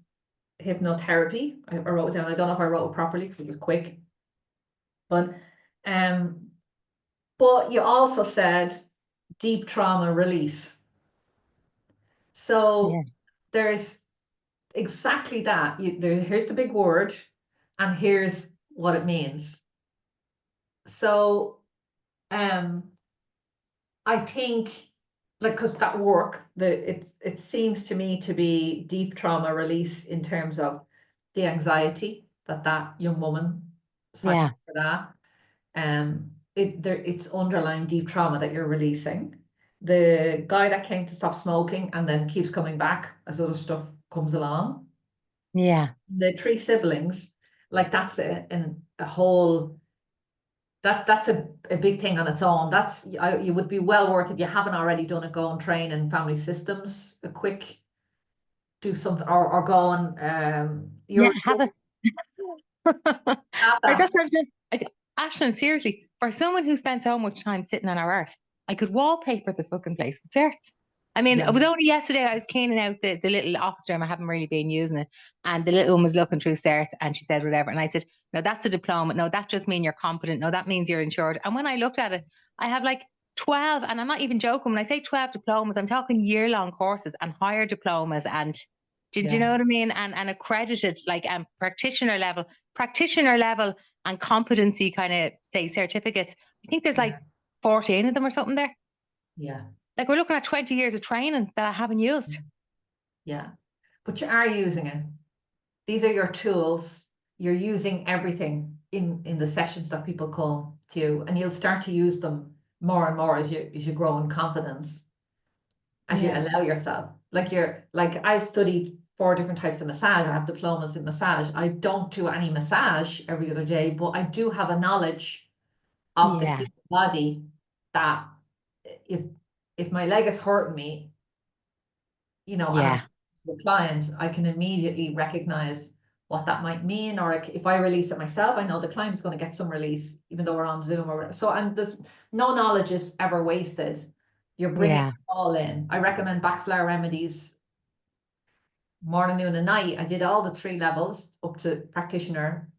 hypnotherapy. I wrote it down. I don't know if I wrote it properly because it was quick. But you also said deep trauma release. So there's exactly that. Here's the big word, and here's what it means. So I think, like, because that work, it seems to me to be deep trauma release in terms of the anxiety that young woman cycled for that. It's underlying deep trauma that you're releasing. The guy that came to stop smoking and then keeps coming back as other stuff comes along. Yeah. The 3 siblings, like that's a whole, that's a big thing on its own. You would be well worth, if you haven't already done it, go and train in family systems, do something, or go and Have it. have Right, that. that's what I'm saying. Ashton, seriously, for someone who spent so much time sitting on our arse, I could wallpaper the fucking place with certs. I mean, it was only yesterday I was cleaning out the little office room. I haven't really been using it. And the little one was looking through certs and she said, whatever. And I said, no, that's a diploma. No, that just means you're competent. No, that means you're insured. And when I looked at it, I have like 12, and I'm not even joking. When I say 12 diplomas, I'm talking year-long courses and higher diplomas. And do you know what I mean? And accredited, like practitioner level and competency kind of, say, certificates. I think there's like 14 of them or something there. Yeah. Like, we're looking at 20 years of training that I haven't used. Yeah. But you are using it. These are your tools. You're using everything in the sessions that people come to you, and you'll start to use them more and more as you grow in confidence, as you allow yourself. Like I studied 4 different types of massage. I have diplomas in massage. I don't do any massage every other day, but I do have a knowledge of the human body that if my leg is hurting me, and I'm the client, I can immediately recognize what that might mean. Or if I release it myself, I know the client is going to get some release, even though we're on Zoom or so. And there's no knowledge is ever wasted. You're bringing it all in. I recommend backflower remedies morning, noon, and night. I did all the 3 levels up to practitioner,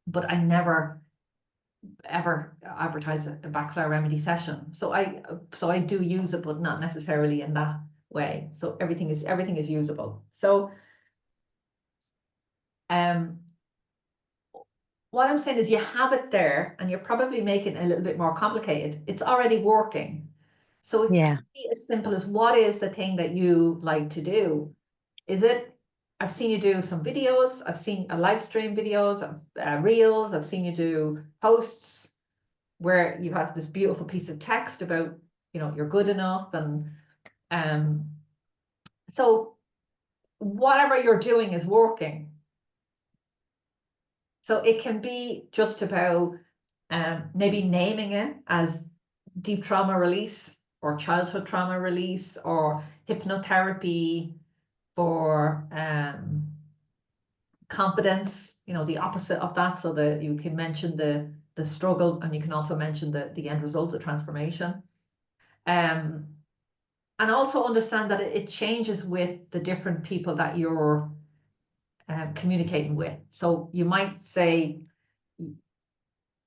but I never ever advertise a backflower remedy session. So I do use it, but not necessarily in that way. So everything is usable. So what I'm saying is you have it there, and you're probably making it a little bit more complicated. It's already working. So it can be as simple as, what is the thing that you like to do? Is it, I've seen you do some videos, I've seen a live stream videos of reels, I've seen you do posts where you have this beautiful piece of text about, you're good enough. And so whatever you're doing is working. So it can be just about maybe naming it as deep trauma release, or childhood trauma release, or hypnotherapy for confidence, the opposite of that, so that you can mention the struggle, and you can also mention the end result of transformation. And also understand that it changes with the different people that you're communicating with. So you might say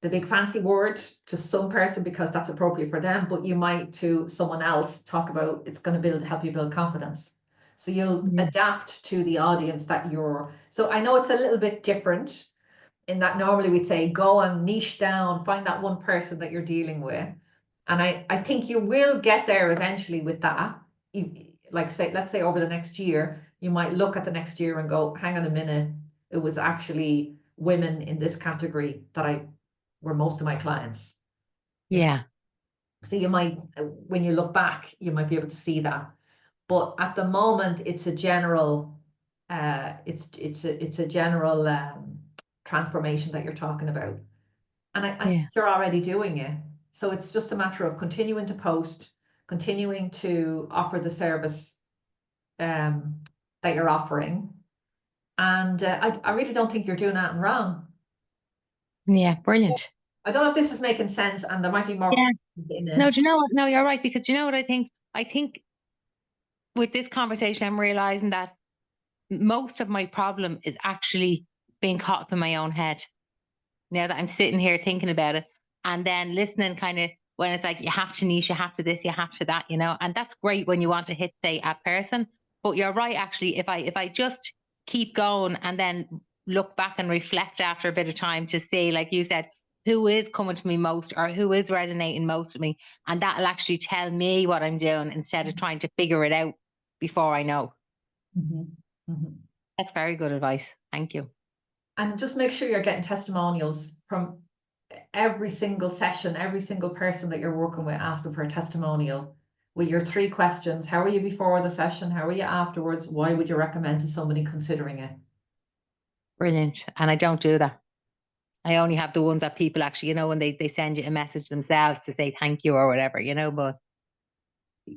the big fancy word to some person because that's appropriate for them, but you might to someone else talk about it's going to help you build confidence. So you'll adapt to the audience that you're. So I know it's a little bit different in that normally we'd say go and niche down, find that one person that you're dealing with. And I think you will get there eventually with that. Let's say over the next year, you might look at the next year and go, hang on a minute, it was actually women in this category that were most of my clients. Yeah. So you might, when you look back, you might be able to see that. But at the moment, it's a general, it's a general transformation that you're talking about. And I think you're already doing it. So it's just a matter of continuing to post, continuing to offer the service that you're offering. And I really don't think you're doing that wrong. Yeah, brilliant. I don't know if this is making sense, and there might be more. Yeah. No, do you know what? No, you're right, because do you know what I think? I think with this conversation, I'm realizing that most of my problem is actually being caught up in my own head. Now that I'm sitting here thinking about it, and then listening kind of when it's like, you have to niche, you have to this, you have to that, you know, and that's great when you want to hit, say, a person. But you're right, actually, if I just keep going and then look back and reflect after a bit of time to see, like you said, who is coming to me most, or who is resonating most with me, and that'll actually tell me what I'm doing instead of trying to figure it out before I know. That's very good advice. Thank you. And just make sure you're getting testimonials from every single session, every single person that you're working with. Ask them for a testimonial with your 3 questions. How are you before the session? How are you afterwards? Why would you recommend to somebody considering it? Brilliant. And I don't do that. I only have the ones that people actually, you know, when they send you a message themselves to say thank you or whatever, you know, but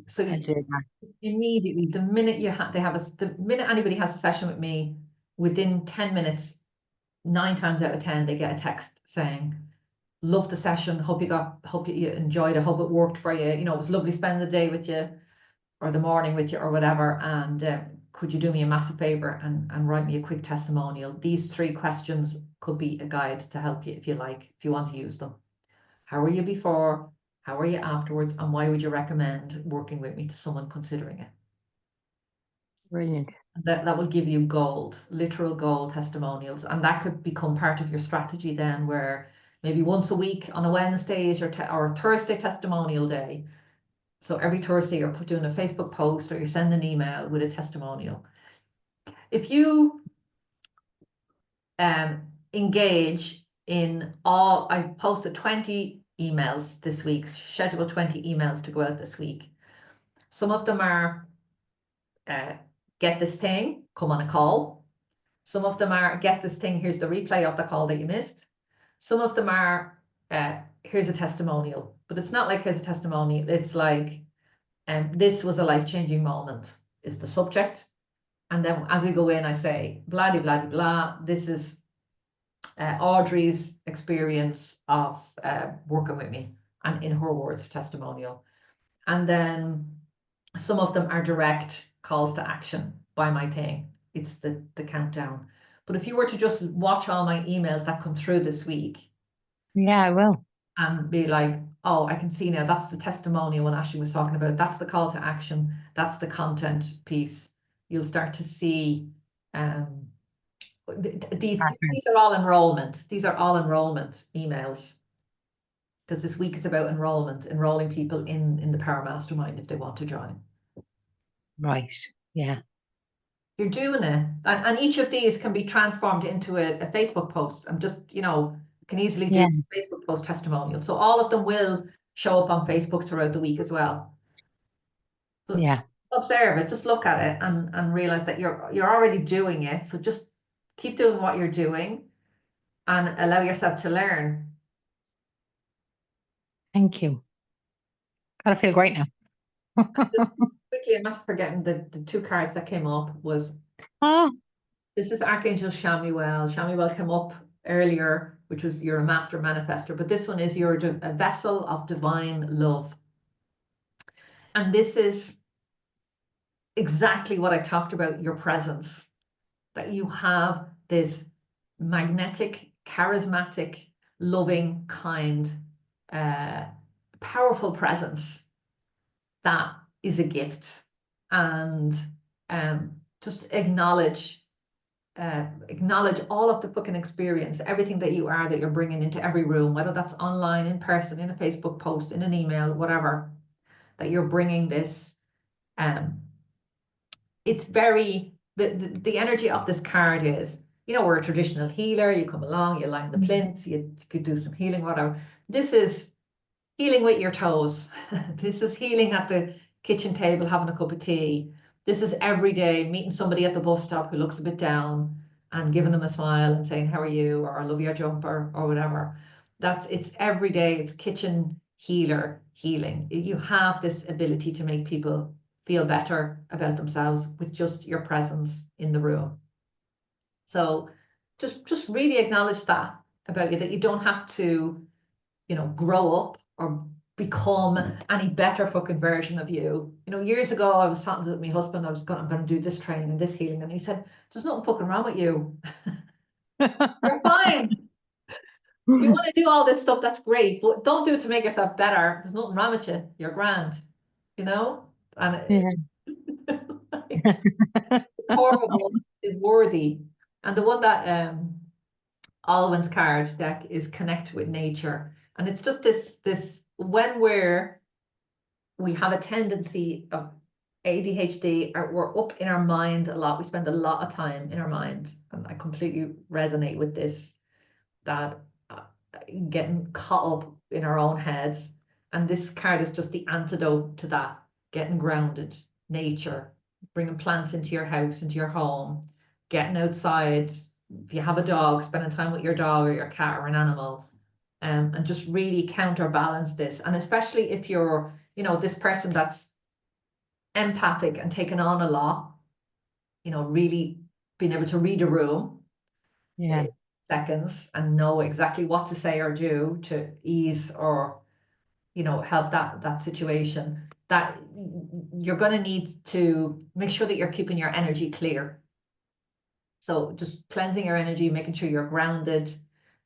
so immediately, the minute the minute anybody has a session with me, within 10 minutes, 9 times out of 10, they get a text saying, love the session, hope you enjoyed it, hope it worked for you. You know, it was lovely spending the day with you, or the morning with you, or whatever. And could you do me a massive favor and write me a quick testimonial? These 3 questions could be a guide to help you, if you like, if you want to use them. How are you before? How are you afterwards? And why would you recommend working with me to someone considering it? Brilliant. That will give you gold, literal gold testimonials. And that could become part of your strategy then, where maybe once a week on a Wednesday is your or Thursday testimonial day. So every Thursday you're doing a Facebook post, or you're sending an email with a testimonial. If you engage in all, I posted 20 emails this week, scheduled 20 emails to go out this week. Some of them are get this thing, come on a call. Some of them are get this thing, here's the replay of the call that you missed. Some of them are here's a testimonial, but it's not like here's a testimonial. It's like this was a life-changing moment is the subject. And then as we go in, I say, blah, blah, blah, blah. This is Audrey's experience of working with me, and in her words, testimonial. And then some of them are direct calls to action. Buy my thing. It's the countdown. But if you were to just watch all my emails that come through this week. Yeah, I will. And be like, oh, I can see now, that's the testimonial when Ashley was talking about. That's the call to action. That's the content piece. You'll start to see these are all enrollment. These are all enrollment emails. Because this week is about enrolling people in the Power Mastermind if they want to join. Right. Yeah. You're doing it. And each of these can be transformed into a Facebook post. I'm just, you know, can easily do Facebook post testimonial. So all of them will show up on Facebook throughout the week as well. So observe it, just look at it and realize that you're already doing it. So just keep doing what you're doing and allow yourself to learn. Thank you. I feel great now. Quickly, I'm not forgetting the 2 cards that came up was this is Archangel Shamuel. Shamuel came up earlier, which was you're a master manifester, but this one is you're a vessel of divine love. And this is exactly what I talked about, your presence, that you have this magnetic, charismatic, loving, kind, powerful presence that is a gift. And just acknowledge all of the fucking experience, everything that you are, that you're bringing into every room, whether that's online, in person, in a Facebook post, in an email, whatever, that you're bringing this. It's very, the energy of this card is, you know, we're a traditional healer. You come along, you line the plinth, you could do some healing, whatever. This is healing with your toes. This is healing at the kitchen table, having a cup of tea. This is every day meeting somebody at the bus stop who looks a bit down and giving them a smile and saying, how are you? Or I love your jumper or whatever. It's every day. It's kitchen healer healing. You have this ability to make people feel better about themselves with just your presence in the room. So just really acknowledge that about you, that you don't have to, you know, grow up or become any better fucking version of you. You know, years ago I was talking to my husband, I'm going to do this training and this healing, and he said, there's nothing fucking wrong with you. You're fine. You want to do all this stuff, that's great, but don't do it to make yourself better. There's nothing wrong with you. You're grand, you know? And horrible is worthy. And the one that Alwyn's card deck is connect with nature. And it's just this when we have a tendency of ADHD, we're up in our mind a lot. We spend a lot of time in our mind. And I completely resonate with this, that getting caught up in our own heads. And this card is just the antidote to that, getting grounded, nature, bringing plants into your house, into your home, getting outside. If you have a dog, spending time with your dog or your cat or an animal, and just really counterbalance this. And especially if you're, you know, this person that's empathic and taking on a lot, you know, really being able to read a room. Yeah. Seconds and know exactly what to say or do to ease or, you know, help that situation, that you're going to need to make sure that you're keeping your energy clear. So just cleansing your energy, making sure you're grounded,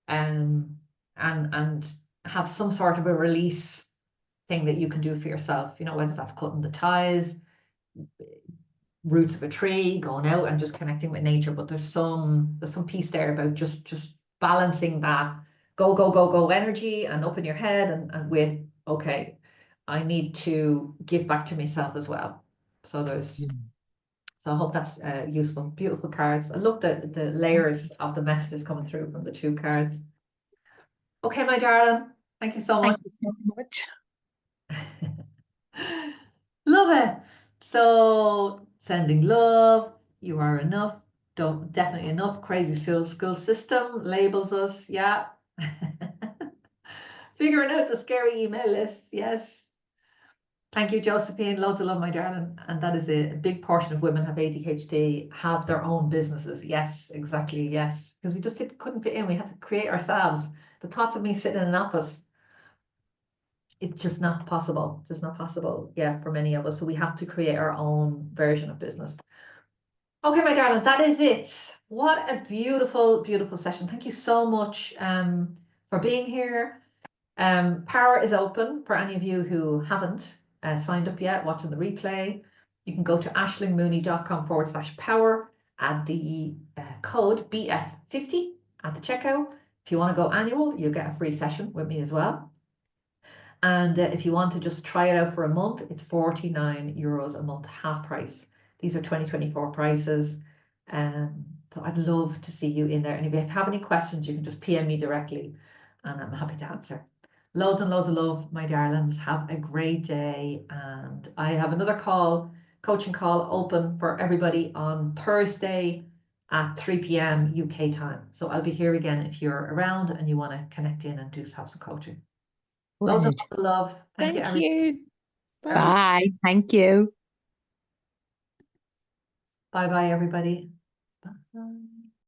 and have some sort of a release thing that you can do for yourself, you know, whether that's cutting the ties, roots of a tree, going out and just connecting with nature. But there's some piece there about just balancing that go energy and open your head and with, okay, I need to give back to myself as well. So so I hope that's useful. Beautiful cards. I love the layers of the messages coming through from the two cards. Okay, my darling, thank you so much. Thank you so much. Love it. So sending love, you are enough. Definitely enough. Crazy school system labels us. Yeah. Figuring out the scary email list. Yes. Thank you, Josephine. Loads of love, my darling. And that is a big portion of women have ADHD, have their own businesses. Yes, exactly. Yes. Because we just couldn't fit in. We had to create ourselves. The thoughts of me sitting in an office, it's just not possible. Just not possible. Yeah, for many of us. So we have to create our own version of business. Okay, my darlings, that is it. What a beautiful, beautiful session. Thank you so much for being here. Power is open for any of you who haven't signed up yet, watching the replay. You can go to ashlingmooney.com/power, add the code BF50 at the checkout. If you want to go annual, you'll get a free session with me as well. And if you want to just try it out for a month, it's €49 a month, half price. These are 2024 prices. So I'd love to see you in there. And if you have any questions, you can just PM me directly and I'm happy to answer. Loads and loads of love, my darlings. Have a great day. And I have another coaching call open for everybody on Thursday at 3 p.m. UK time. So I'll be here again if you're around and you want to connect in and have some coaching. Loads of love. Thank you, everyone. Bye. Thank you. Bye-bye, everybody. Bye.